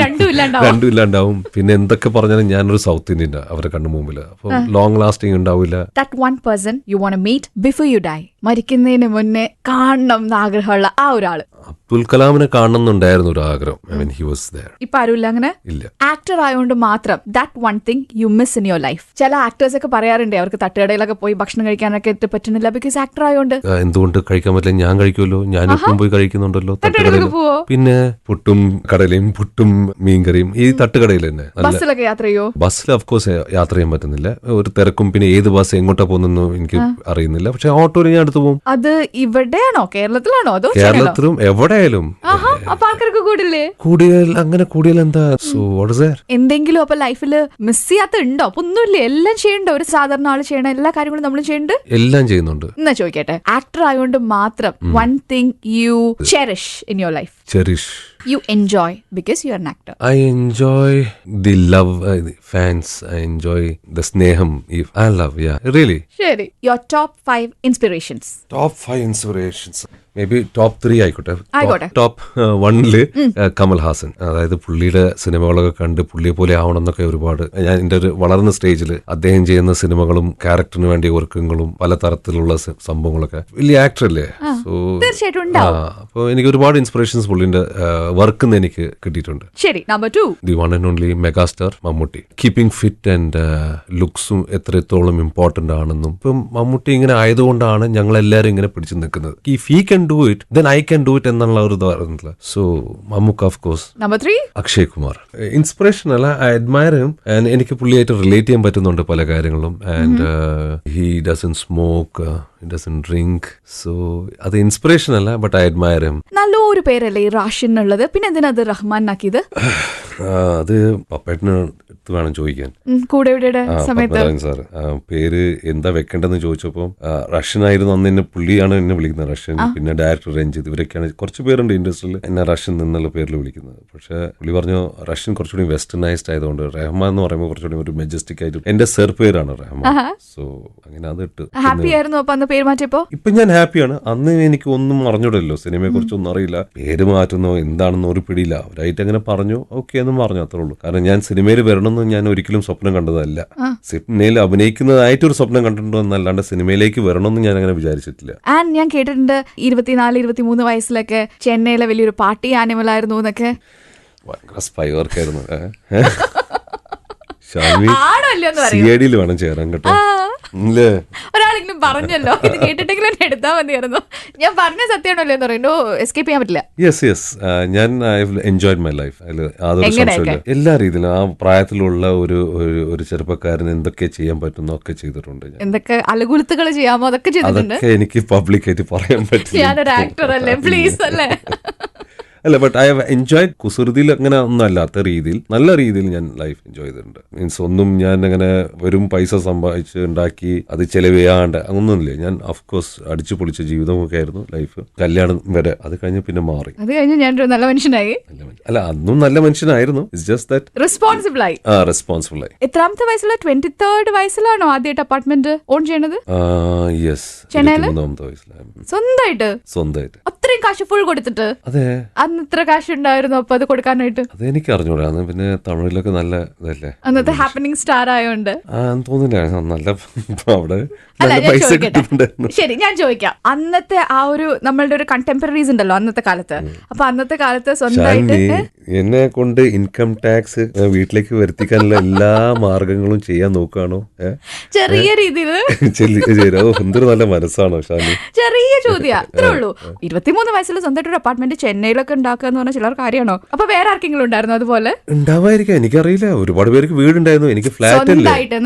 S2: രണ്ടും ഇല്ലാണ്ടാവും. പിന്നെ എന്തൊക്കെ പറഞ്ഞാലും ഞാനൊരു സൗത്ത് ഇന്ത്യൻ അവരെ കണ്ണു മുമ്പിൽ, അപ്പൊ ലോങ് ലാസ്റ്റിംഗ് ഉണ്ടാവില്ല.
S1: That one person you want to meet before you die. മരിക്കുന്നതിന് മുന്നേ കാണണം എന്ന് ആഗ്രഹമുള്ള ആ ഒരാള്.
S2: അബ്ദുൽ കലാമിനെ കാണണമെന്നുണ്ടായിരുന്നു ഒരു ആഗ്രഹം. I mean, he was there.
S1: ഇപ്പൊ ആരുമില്ല അങ്ങനെ?
S2: ഇല്ല.
S1: ആക്ടർ ആയതുകൊണ്ട് മാത്രം that one thing you miss in your life. ചില ആക്ടേഴ്സ് ഒക്കെ പറയാറുണ്ട് അവർക്ക് തട്ടുകടയിലൊക്കെ പോയി ഭക്ഷണം കഴിക്കാനൊക്കെ പറ്റുന്നില്ല ബിക്കോസ് ആക്ടർ ആയതുകൊണ്ട്.
S2: എന്തുകൊണ്ട് കഴിക്കാൻ പറ്റില്ല? ഞാൻ കഴിക്കുമല്ലോ, ഞാനിപ്പം പോയി കഴിക്കുന്നുണ്ടല്ലോ തട്ടുകടയിൽ. പിന്നെ പുട്ടും കടലയും പുട്ടും മീൻകറിയും ഈ തട്ടുകടയിൽ തന്നെ.
S1: ബസ്സിലൊക്കെ യാത്ര ചെയ്യോ?
S2: ബസ്സിൽ ഓഫ്കോഴ്സ് യാത്ര ചെയ്യാൻ പറ്റുന്നില്ല, ഒരു തിരക്കും. പിന്നെ ഏത് ബസ് എങ്ങോട്ടാ പോകുന്നു എനിക്ക് അറിയുന്നില്ല. പക്ഷെ ഓട്ടോയിൽ ഞാൻ അടുത്ത് പോകും.
S1: അത് ഇവിടെയാണോ കേരളത്തിലാണോ അതോ
S2: കേരളത്തിലും എവിടെയായാലും?
S1: അപ്പൊ ആൾക്കാർക്ക് കൂടില്ലേ?
S2: കൂടിയാൽ അങ്ങനെ കൂടിയാൽ എന്താ? So what is there?
S1: എന്തെങ്കിലും അപ്പൊ ലൈഫിൽ മിസ് ചെയ്യാത്ത ഉണ്ടോ? അപ്പൊ ഒന്നുമില്ലേ? എല്ലാം ചെയ്യണ്ട, ഒരു സാധാരണ ആള് ചെയ്യണ എല്ലാ കാര്യങ്ങളും നമ്മൾ ചെയ്യണ്ട്.
S2: എല്ലാം ചെയ്യുന്നുണ്ട്.
S1: എന്നാ ചോദിക്കട്ടെ, ആക്ടർ ആയതുകൊണ്ട് മാത്രം one thing you cherish in your life.
S2: Cherish.
S1: You enjoy because you are an actor.
S2: I enjoy the love, the fans. I enjoy the sneham. I love, yeah, really.
S1: ശരി, your top 5 inspirations.
S2: Top 5 inspirations. Maybe top 3 ആയിക്കോട്ടെ. Top 1 Kamal Haasan. അതായത് പുള്ളിയുടെ സിനിമകളൊക്കെ കണ്ട് പുള്ളിയെ പോലെ ആവണം എന്നൊക്കെ ഒരുപാട് ഞാൻ എൻ്റെ ഒരു വളർന്ന സ്റ്റേജിൽ അദ്ദേഹം ചെയ്യുന്ന സിനിമകളും ക്യാരക്ടറിന് വേണ്ടിയ വർക്കുകളും പല തരത്തിലുള്ള സംഭവങ്ങളൊക്കെ. വലിയ ആക്ടർ അല്ലേ, സോ
S1: തീർച്ചയായിട്ടും
S2: അപ്പോൾ എനിക്ക് ഒരുപാട് ഇൻസ്പിറേഷൻസ് പുള്ളിന്റെ വർക്ക് എനിക്ക് കിട്ടിയിട്ടുണ്ട്.
S1: ശരി, number 2
S2: the one and only megastar Mammootty. Keeping fit and ലുക്സും എത്രത്തോളം ഇമ്പോർട്ടന്റ് ആണെന്നും ഇപ്പം മമ്മൂട്ടി ഇങ്ങനെ ആയതുകൊണ്ടാണ് ഞങ്ങൾ എല്ലാവരും ഇങ്ങനെ പിടിച്ചു നിൽക്കുന്നത്. If he can do it, then I can do it എന്നുള്ള ഒരു ധാരണ. So Mammukka of course.
S1: Number 3
S2: Akshay Kumar. Inspiration അല്ല, ഐ അഡ്മയർ ഹിം. ആൻഡ് എനിക്ക് പുള്ളിയായിട്ട് റിലേറ്റ് ചെയ്യാൻ പറ്റുന്നുണ്ട് പല കാര്യങ്ങളും. And he doesn't smoke, he doesn't drink. So അത് ഇൻസ്പിറേഷൻ അല്ല, ബട്ട് ഐ അഡ്മയർ ഹിം.
S1: നല്ലൊരു പേരല്ലേ ഈ റാഷിൻ ഉള്ളത്, പിന്നെ എന്തിനാ അത് റഹ്മാൻ ആക്കിയത്?
S2: അത് പപ്പേട്ടിന് വേണം ചോദിക്കാൻ.
S1: കൂടെ സമയത്ത്
S2: സാർ പേര് എന്താ വെക്കേണ്ടെന്ന് ചോദിച്ചപ്പോ റഷ്യൻ ആയിരുന്നു അന്ന്. എന്നെ പുള്ളിയാണ് എന്നെ വിളിക്കുന്നത് റഷ്യൻ. പിന്നെ ഡയറക്ടർ രഞ്ജിത്ത്, ഇവരൊക്കെയാണ് കുറച്ച് പേരുണ്ട് ഇൻഡസ്ട്രിയിൽ എന്നെ റഷ്യൻ എന്നുള്ള പേരിൽ വിളിക്കുന്നത്. പക്ഷെ പുള്ളി പറഞ്ഞു റഷ്യൻ കുറച്ചുകൂടി വെസ്റ്റേണൈസ്ഡ് ആയതുകൊണ്ട് റഹ്മാൻ എന്ന് പറയുമ്പോൾ കുറച്ചുകൂടി ഒരു മെജസ്റ്റിക് ആയിട്ട് എന്റെ സെർ പേരാണ് റഹ്മാൻ. സോ അങ്ങനെ അത് ഇട്ട്
S1: ഹാപ്പി ആയിരുന്നു. അപ്പൊ അന്ന് പേര് മാറ്റിയപ്പോ
S2: ഇപ്പൊ ഞാൻ ഹാപ്പിയാണ്. അന്ന് എനിക്ക് ഒന്നും അറിഞ്ഞൂടല്ലോ, സിനിമയെ കുറിച്ചൊന്നും അറിയില്ല. പേര് മാറ്റുന്നോ എന്താണെന്നോ ഒരു പിടിയില്ല. അവരായിട്ട് അങ്ങനെ പറഞ്ഞു, ഓക്കെ എന്നും പറഞ്ഞു, അത്രേ ഉള്ളൂ. കാരണം ഞാൻ സിനിമയിൽ വരണമെന്ന് ഞാൻ ഒരിക്കലും സ്വപ്നം കണ്ടതല്ല. സിനിമയിൽ അഭിനയിക്കുന്നതായിട്ടൊരു സ്വപ്നം കണ്ടിട്ടുണ്ടോ എന്നല്ലാണ്ട് സിനിമയിലേക്ക് വരണമെന്ന് ഞാൻ അങ്ങനെ വിചാരിച്ചിട്ടില്ല.
S1: ആൻഡ് ഞാൻ കേട്ടിട്ടുണ്ട് 24-23 വയസ്സിലൊക്കെ ചെന്നൈയിലെ വലിയൊരു പാർട്ടി ആനിമൽ ആയിരുന്നു എന്നൊക്കെ.
S2: ഭയങ്കര സ്പൈ വർക്കായിരുന്നു. CID വേണം ചേരാൻ കേട്ടോ.
S1: ഒരാളെങ്കിലും പറഞ്ഞല്ലോ, ഇത് കേട്ടിട്ടെങ്കിലും എന്നെ എടുത്താൽ മതിയായിരുന്നു. ഞാൻ പറഞ്ഞ സത്യമാണല്ലോ എന്ന് പറയുന്നു, എസ്കേപ്പ് ചെയ്യാൻ പറ്റില്ല.
S2: യെസ് ഞാൻ എൻജോയ്ഡ് മൈ ലൈഫ്. എല്ലാ രീതിയിലും ആ പ്രായത്തിലുള്ള ഒരു ചെറുപ്പക്കാരൻ എന്തൊക്കെ ചെയ്യാൻ പറ്റുന്നോ ഒക്കെ ചെയ്തിട്ടുണ്ട്.
S1: എന്തൊക്കെ അലകുലത്തുകൾ ചെയ്യാമോ അതൊക്കെ ചെയ്തിട്ടുണ്ട്.
S2: അതൊക്കെ എനിക്ക് പബ്ലിക്കായിട്ട് പറയാൻ പറ്റില്ല.
S1: ഞാനൊരു ആക്ടർ അല്ലേ, പ്ലീസ് അല്ലേ.
S2: അല്ല, ബട്ട് ഐ ഹവ് എൻജോയ്ഡ്. കുസൃതിയിൽ അങ്ങനെ ഒന്നും അല്ലാത്ത രീതിയിൽ നല്ല രീതിയിൽ ഞാൻ ലൈഫ് എൻജോയ് ചെയ്തിട്ടുണ്ട്. മീൻസ് ഒന്നും ഞാൻ അങ്ങനെ വെറും പൈസ സമ്പാദിച്ച് ഉണ്ടാക്കി അത് ചെലവ് ചെയ്യാണ്ട് അങ്ങനൊന്നുമില്ല. ഞാൻ ഓഫ്കോഴ്സ് അടിച്ചു പൊളിച്ച ജീവിതമൊക്കെ ആയിരുന്നു ലൈഫ്, കല്യാണം വരെ. അത് കഴിഞ്ഞ് പിന്നെ മാറി.
S1: അത് കഴിഞ്ഞ് ഞാനൊരു നല്ല മനുഷ്യനായി.
S2: അല്ല, അന്നും നല്ല മനുഷ്യനായിരുന്നു. ഇറ്റ്സ് ജസ്റ്റ് ദാറ്റ്
S1: റെസ്പോൺസിബിൾ ആയി. എത്രാമത്തെ വയസ്സില? 23rd വയസ്സിലാണോ ആദ്യമായിട്ട് അപ്പാർട്ട്മെന്റ് ഓൺ ചെയ്യണത്?
S2: യെസ്,
S1: ചെന്നൈയില്.
S2: 23ാമത്തെ വയസ്സിലാണ്.
S1: സ്വന്തമായിട്ട് അത്രയും കാശ് ഫുൾ കൊടുത്തിട്ട്?
S2: അതെ.
S1: അന്ന് ഇത്ര കാശ് ഉണ്ടായിരുന്നു അപ്പൊ അത് കൊടുക്കാനായിട്ട്?
S2: അതെനിക്ക് അറിഞ്ഞൂടാ. പിന്നെ തമിഴിലൊക്കെ നല്ല ഇതല്ലേ,
S1: അന്നത്തെ ഹാപ്പനിങ് സ്റ്റാർ ആയോണ്ട്
S2: തോന്നില്ല നല്ല അവിടെ
S1: പൈസ കിട്ടുന്നുണ്ടായിരുന്നു. ശരി, ഞാൻ ചോദിക്കാം, അന്നത്തെ ആ ഒരു നമ്മളുടെ ഒരു കണ്ടംപററീസ് ഉണ്ടല്ലോ അന്നത്തെ കാലത്ത്. അപ്പൊ അന്നത്തെ കാലത്ത് സ്വന്തമായിട്ട്
S2: എന്നെ കൊണ്ട് ഇൻകം ടാക്സ് വീട്ടിലേക്ക് വരുത്തിക്കാനുള്ള എല്ലാ മാർഗങ്ങളും ചെയ്യാൻ നോക്കുകയാണോ?
S1: ചെറിയ രീതിയിൽ
S2: എന്തൊരു നല്ല മനസ്സാണോ ഷാനി.
S1: ചെറിയ ചോദ്യം, അത്രേ ഉള്ളൂ. 23 വയസ്സിൽ സ്വന്തമായിട്ട് ഒരു അപ്പാർട്ട്മെന്റ് ചെന്നൈയിലൊക്കെ ഉണ്ടാക്കുക എന്ന് പറഞ്ഞാൽ ചിലർ കാര്യമാണോ? അപ്പൊ വേറെ ആർക്കെങ്കിലും ഉണ്ടായിരുന്നു അതുപോലെ?
S2: ഉണ്ടാവായിരിക്കാം, എനിക്കറിയില്ല. ഒരുപാട് പേർക്ക് വീടുണ്ടായിരുന്നു. എനിക്ക് ഫ്ലാറ്റ് അല്ലേ,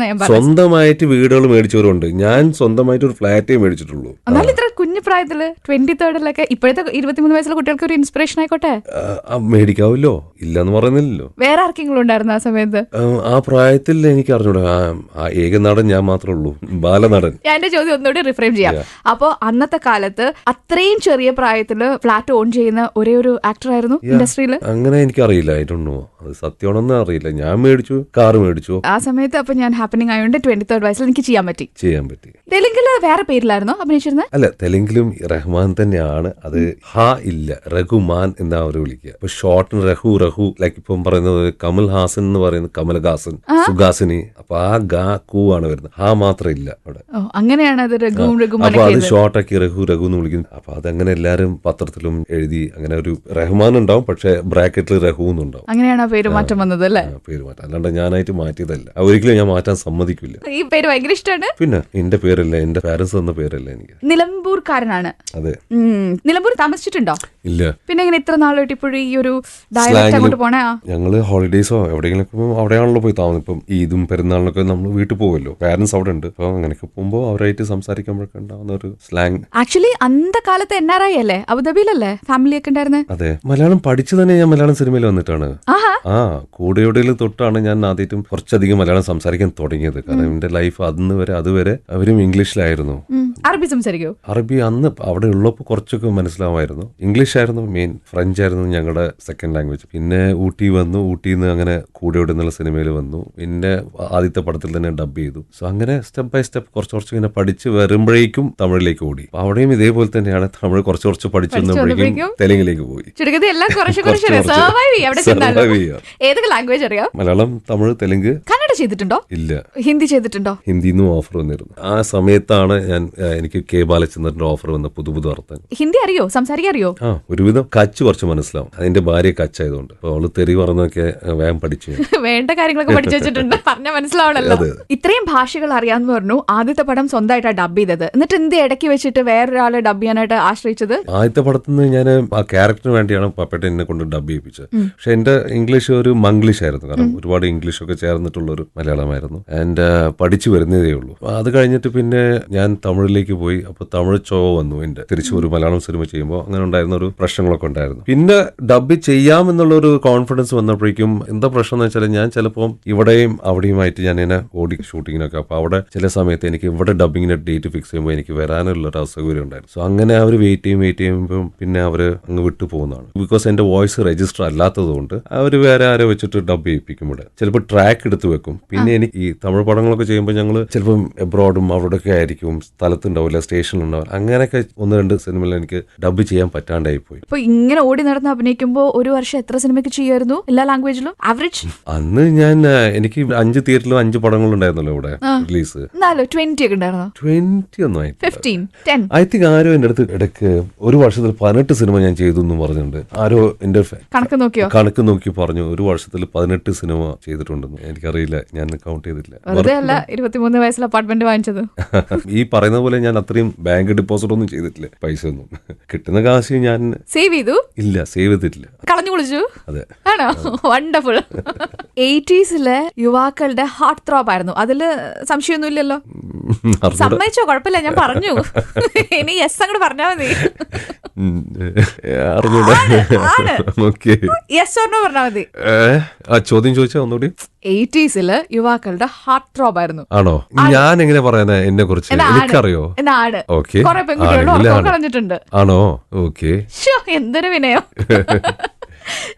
S2: സ്വന്തമായിട്ട് വീടുകൾ മേടിച്ചവരുണ്ട്. ഞാൻ സ്വന്തമായിട്ട് ഒരു ഫ്ലാറ്റേ മേടിച്ചിട്ടുള്ളൂ.
S1: എന്നാലും ഇത്ര കുഞ്ഞു പ്രായത്തില് 23rd ഇപ്പോഴത്തെ 23 വയസ്സിലെ കുട്ടികൾക്ക് ഒരു ഇൻസ്പിറേഷൻ ആയിക്കോട്ടെ.
S2: മേടിക്കാവല്ലോ. ഇല്ലെന്ന് പറയുന്നില്ലല്ലോ.
S1: വേറെ ആർക്കെങ്കിലും ഉണ്ടായിരുന്നു ആ സമയത്ത്?
S2: ആ പ്രായത്തിൽ എനിക്ക് അറിഞ്ഞൂടാ. ആ ഏകനാടൻ ഞാൻ മാത്രമേ ഉള്ളൂ, ബാലനടൻ.
S1: ഞാൻ എന്റെ ചോദ്യം ഒന്നുകൂടി റിഫ്രെയിം ചെയ്യാം. അപ്പോ അന്നത്തെ കാലത്ത് അത്രയും ചെറിയ പ്രായത്തില് ഫ്ലാറ്റ് ഓൺ ചെയ്യുന്ന ഒരേ ഒരു ആക്ടർ ആയിരുന്നു ഇൻഡസ്ട്രിയിൽ?
S2: അങ്ങനെ എനിക്കറിയില്ല, ആയിട്ടുണ്ടോ അത് സത്യമാണെന്ന് അറിയില്ല. ഞാൻ മേടിച്ചു, കാറ് മേടിച്ചു
S1: ആ സമയത്ത്. അപ്പൊ ഞാൻ ഹാപ്പനിങ് ആയതുകൊണ്ട് 23rd വയസ്സിൽ എനിക്ക് ചെയ്യാൻ പറ്റി. തെലുങ്കില് വേറെ പേരിലായിരുന്നു അഭിനയിച്ചിരുന്നത്?
S2: അല്ല, തെലുങ്കിലും റഹ്മാൻ തന്നെയാണ്. അത് ഹ ഇല്ല, രഘുമാൻ എന്നാ അവര് വിളിക്കുക. ഇപ്പൊ ഷോർട്ട് രഹു ലൈക്ക് ഇപ്പം പറയുന്നത് കമൽ ഹാസൻ എന്ന് പറയുന്നത് കമലഹാസൻ, സുഹാസിനി. അപ്പൊ ആ ഗാ കൂ ആണ് വരുന്നത്, ഹാ മാത്രം ഇല്ല അവിടെ.
S1: അങ്ങനെയാണ് അത് രഘു.
S2: അപ്പൊ അത് ഷോർട്ടാക്കി രഘു എന്ന് വിളിക്കുന്നു. അപ്പൊ അതങ്ങനെ എല്ലാരും പത്രത്തിലും എഴുതി. അങ്ങനെ ഒരു റഹ്മാൻ ഉണ്ടാവും, പക്ഷെ ബ്രാക്കറ്റിൽ രഘു എന്നുണ്ടാവും.
S1: അങ്ങനെയാണ് ആ പേര് മാറ്റം വന്നത് അല്ലേ?
S2: പേര് മാറ്റം, അല്ലാണ്ട് ഞാനായിട്ട് മാറ്റിയതല്ല. ഒരിക്കലും ഞാൻ മാറ്റാൻ സമ്മതിക്കില്ല.
S1: ഈ പേര് ഭയങ്കര ഇഷ്ടമാണ്.
S2: പിന്നെ എന്റെ പേരല്ല, എന്റെ പാരന്റ്സ് തന്ന പേരല്ല എനിക്ക്.
S1: നിലമ്പൂർക്കാരനാണ്.
S2: അതെ.
S1: നിലമ്പൂർ താമസിച്ചിട്ടുണ്ടോ?
S2: ഇല്ല.
S1: പിന്നെ ഇങ്ങനെ ഇത്ര നാളായിട്ട് ഇപ്പോഴും ഈ ഒരു ഡയലക്റ്റ് അങ്ങോട്ട് പോണേ? ഞങ്ങള്
S2: ഹോളിഡേയ്സോ എവിടെയെങ്കിലും അവിടെയാണല്ലോ പോയി താമസം. ഇപ്പം ഈദും പെരുന്നാളിനൊക്കെ നമ്മൾ വീട്ടിൽ പോകുമല്ലോ, പാരന്റ്സ് അവിടെ ഉണ്ട്. അപ്പൊ അങ്ങനെയൊക്കെ പോകുമ്പോൾ അവരായിട്ട് സംസാരിക്കുമ്പോഴൊക്കെ ഉണ്ടാവുന്ന ഒരു സ്ലാങ്.
S1: ആക്ച്വലി അന്ത കാലത്ത് NRI അല്ലേ, അബുദാബിയിലല്ലേ ഫാമിലി ഒക്കെ ഉണ്ടായിരുന്നത്?
S2: അതെ, മലയാളം പഠിച്ചു തന്നെ ഞാൻ മലയാളം സിനിമയിൽ വന്നിട്ടാണ്. കൂടെ എവിടെയെങ്കിലും തൊട്ടാണ് ഞാൻ ആദ്യമായിട്ടും കുറച്ചധികം മലയാളം സംസാരിക്കാൻ തുടങ്ങിയത്. കാരണം എന്റെ ലൈഫ് അതുവരെ അവരും ഇംഗ്ലീഷിലായിരുന്നു.
S1: അറബി സംസാരിക്കോ?
S2: അറബി അന്ന് അവിടെ ഉള്ളപ്പോൾ കുറച്ചൊക്കെ മനസ്സിലാവുമായിരുന്നു. ഇംഗ്ലീഷ് ആയിരുന്നു മെയിൻ, ഫ്രഞ്ച് ആയിരുന്നു ഞങ്ങളുടെ സെക്കൻഡ് ലാംഗ്വേജ്. പിന്നെ ഊട്ടി വന്നു, ഊട്ടിയിൽ നിന്ന് അങ്ങനെ കൂടെ എവിടെ നിന്നുള്ള സിനിമയിൽ വന്നു. പിന്നെ ആദ്യത്തെ പടത്തിൽ തന്നെ ഡബ് ചെയ്തു. സോ അങ്ങനെ സ്റ്റെപ്പ് ബൈ സ്റ്റെപ്പ് കുറച്ച് ഇങ്ങനെ പഠിച്ച് വരുമ്പോഴേക്കും തമിഴിലേക്ക് ഓടി. അവിടെയും ഇതേപോലെ തന്നെയാണ്, തമിഴ് കുറച്ച് പഠിച്ചു വന്നപ്പോഴേക്കും തെലുങ്കിലേക്ക് പോയി.
S1: ഏതൊക്കെ ലാംഗ്വേജ് അറിയാം?
S2: മലയാളം, തമിഴ്, തെലുങ്ക്.
S1: കന്നഡ ചെയ്തിട്ടുണ്ടോ?
S2: ഇല്ല.
S1: ഹിന്ദി ചെയ്തിട്ടുണ്ടോ?
S2: ഹിന്ദിന്നും ഓഫർ വന്നിരുന്നു. ആ സമയത്താണ് എനിക്ക് കെ ബാലചന്ദ്രന്റെ ഓഫർ വന്ന പുതു അർത്ഥം.
S1: ഹിന്ദി അറിയോ, സംസാരിക്കാൻ അറിയോ?
S2: ഒരുവിധം കച്ച് കുറച്ച് മനസ്സിലാവും. അതിന്റെ ഭാര്യ കച്ചായതുകൊണ്ട് അവള് തെറി പറഞ്ഞൊക്കെ വേഗം പഠിച്ചു.
S1: വേണ്ട കാര്യങ്ങളൊക്കെ പഠിച്ചു വെച്ചിട്ടുണ്ട്, പറഞ്ഞ മനസ്സിലാവണല്ലോ. ഇത്രയും ഭാഷകൾ അറിയാന്ന് പറഞ്ഞു. ആദ്യത്തെ പടം സ്വന്തമായിട്ടാണ് ഡബ് ചെയ്തത്. എന്നിട്ട് എന്ത് ഇടയ്ക്ക് വെച്ചിട്ട് വേറൊരാളെ ഡബ് ചെയ്യാനായിട്ട് ആശ്രയിച്ചത്?
S2: ആദ്യത്തെ പടത്തിൽ നിന്ന് ഞാൻ ആ ക്യാരക്ടറിന് വേണ്ടിയാണ് പപ്പേട്ട എന്നെ കൊണ്ട് ഡബ് ചെയ്യിപ്പിച്ചത്. പക്ഷെ എന്റെ ഇംഗ്ലീഷ് ഒരു മംഗ്ലീഷ് ആയിരുന്നു. കാരണം ഒരുപാട് ഇംഗ്ലീഷ് ഒക്കെ ചേർന്നിട്ടുള്ള ഒരു മലയാളമായിരുന്നു. ആൻഡ് പഠിച്ചു വരുന്നതേ ഉള്ളൂ. അത് കഴിഞ്ഞിട്ട് പിന്നെ ഞാൻ തമിഴിലേക്ക് പോയി. അപ്പൊ തമിഴ് വന്നു എന്റെ തിരിച്ചു ഒരു മലയാളം സിനിമ ചെയ്യുമ്പോൾ. അങ്ങനെ ഉണ്ടായിരുന്ന ഒരു പ്രശ്നങ്ങളൊക്കെ ഉണ്ടായിരുന്നു. പിന്നെ ഡബ് ചെയ്യാമെന്നുള്ള ഒരു കോൺഫിഡൻസ് വന്നപ്പോഴേക്കും എന്താ പ്രശ്നം എന്ന് വെച്ചാൽ, ഞാൻ ചിലപ്പോൾ ഇവിടെയും അവിടെയുമായിട്ട് ഞാൻ ഇങ്ങനെ ഓടി ഷൂട്ടിങ്ങിനൊക്കെ. അപ്പൊ അവിടെ ചില സമയത്ത് എനിക്ക് ഇവിടെ ഡബിങ്ങിന്റെ ഡേറ്റ് ഫിക്സ് ചെയ്യുമ്പോൾ എനിക്ക് വരാനുള്ള ഒരു അസൗകര്യം ഉണ്ടായിരുന്നു. സോ അങ്ങനെ അവർ വെയിറ്റ് ചെയ്യുമ്പോൾ പിന്നെ അവര് അങ്ങ് വിട്ടു പോകുന്നതാണ്. ബിക്കോസ് എന്റെ വോയിസ് രജിസ്റ്റർ അല്ലാത്തത് കൊണ്ട് അവര് വേറെ ആരോ വെച്ചിട്ട് ഡബ് ചെയ്യിപ്പിക്കും. ഇവിടെ ചിലപ്പോൾ ട്രാക്ക് എടുത്ത് വെക്കും. പിന്നെ എനിക്ക് ഈ തമിഴ് പടങ്ങളൊക്കെ ചെയ്യുമ്പോൾ ഞങ്ങൾ ചിലപ്പം എബ്രോഡും അവിടെയൊക്കെ ആയിരിക്കും, സ്ഥലത്തുണ്ടാവില്ല, സ്റ്റേഷനിലുണ്ടാവില്ല. അങ്ങനെയൊക്കെ 1-2 സിനിമയിൽ എനിക്ക് ഡബ് ചെയ്യാൻ പറ്റാണ്ടായി പോയി.
S1: അപ്പൊ ഇങ്ങനെ ഓടി നടന്ന് അഭിനയിക്കുമ്പോൾ ഒരു വർഷം എത്ര സിനിമയ്ക്ക് ചെയ്യുമായിരുന്നു എല്ലാ ലാംഗ്വേജിലും ആവറേജ്?
S2: അന്ന് എനിക്ക് 5 തിയേറ്ററിലും 5 പടങ്ങളുണ്ടായിരുന്നല്ലോ ഇവിടെ റിലീസ്.
S1: 20 ഒക്കെ ഉണ്ടായിരുന്നോ?
S2: 20 ഒന്നും ആയി.
S1: 15, 10.
S2: ഐ തിങ്ക് ആരോ എന്റെ അടുത്ത് ഇടയ്ക്ക് ഒരു വർഷത്തിൽ 18 സിനിമ ഞാൻ ചെയ്തു എന്ന് പറഞ്ഞിട്ടുണ്ട്. ആരോ എന്റെ കണക്ക് നോക്കി പറഞ്ഞു ഒരു വർഷത്തിൽ 18 സിനിമ ചെയ്തിട്ടുണ്ടെന്ന്. എനിക്കറിയില്ല, ഞാൻ കൗണ്ട് ചെയ്തിട്ടില്ല.
S1: 23 വയസ്സിൽ അപ്പാർട്ട്മെന്റ് വാങ്ങിച്ചത്.
S2: ഈ പറയുന്ന പോലെ ഞാൻ അത്രയും ബാങ്ക് ഡെപ്പോസിറ്റ് ഒന്നും ചെയ്തിട്ടില്ല. പൈസ ഒന്നും കിട്ടുന്ന കാശ് ഞാൻ
S1: സേവ് ചെയ്തു ഇല്ല,
S2: സേവ് ചെയ്തിട്ടില്ല,
S1: കളഞ്ഞു കുളിച്ചു.
S2: അതെ,
S1: ആണോ? വണ്ടർഫുൾ. 80s യുവാക്കളുടെ ഹാർട്ട് ത്രോബ് ആയിരുന്നു, അതില് സംശയമൊന്നുമില്ലല്ലോ. സമ്മതിച്ചോ? കുഴപ്പമില്ല, ഞാൻ പറഞ്ഞു. ഇനി യെസ് അങ്ങോട്ട് പറഞ്ഞാൽ മതി. യെസ് ഓർണോ പറഞ്ഞാൽ മതി.
S2: ചോദ്യം ചോദിച്ചാ ഒന്നുകൂടി.
S1: 80s യുവാക്കളുടെ ഹാർട്ട് ത്രോബ് ആയിരുന്നു.
S2: ആണോ? ഞാൻ എങ്ങനെ പറയാനാ എന്നെ കുറിച്ച്? എനിക്കറിയോ?
S1: കുറെ പെൺകുട്ടികൾ കളഞ്ഞിട്ടുണ്ട്.
S2: ആണോ? ഓക്കെ.
S1: എന്തൊരു വിനയോ.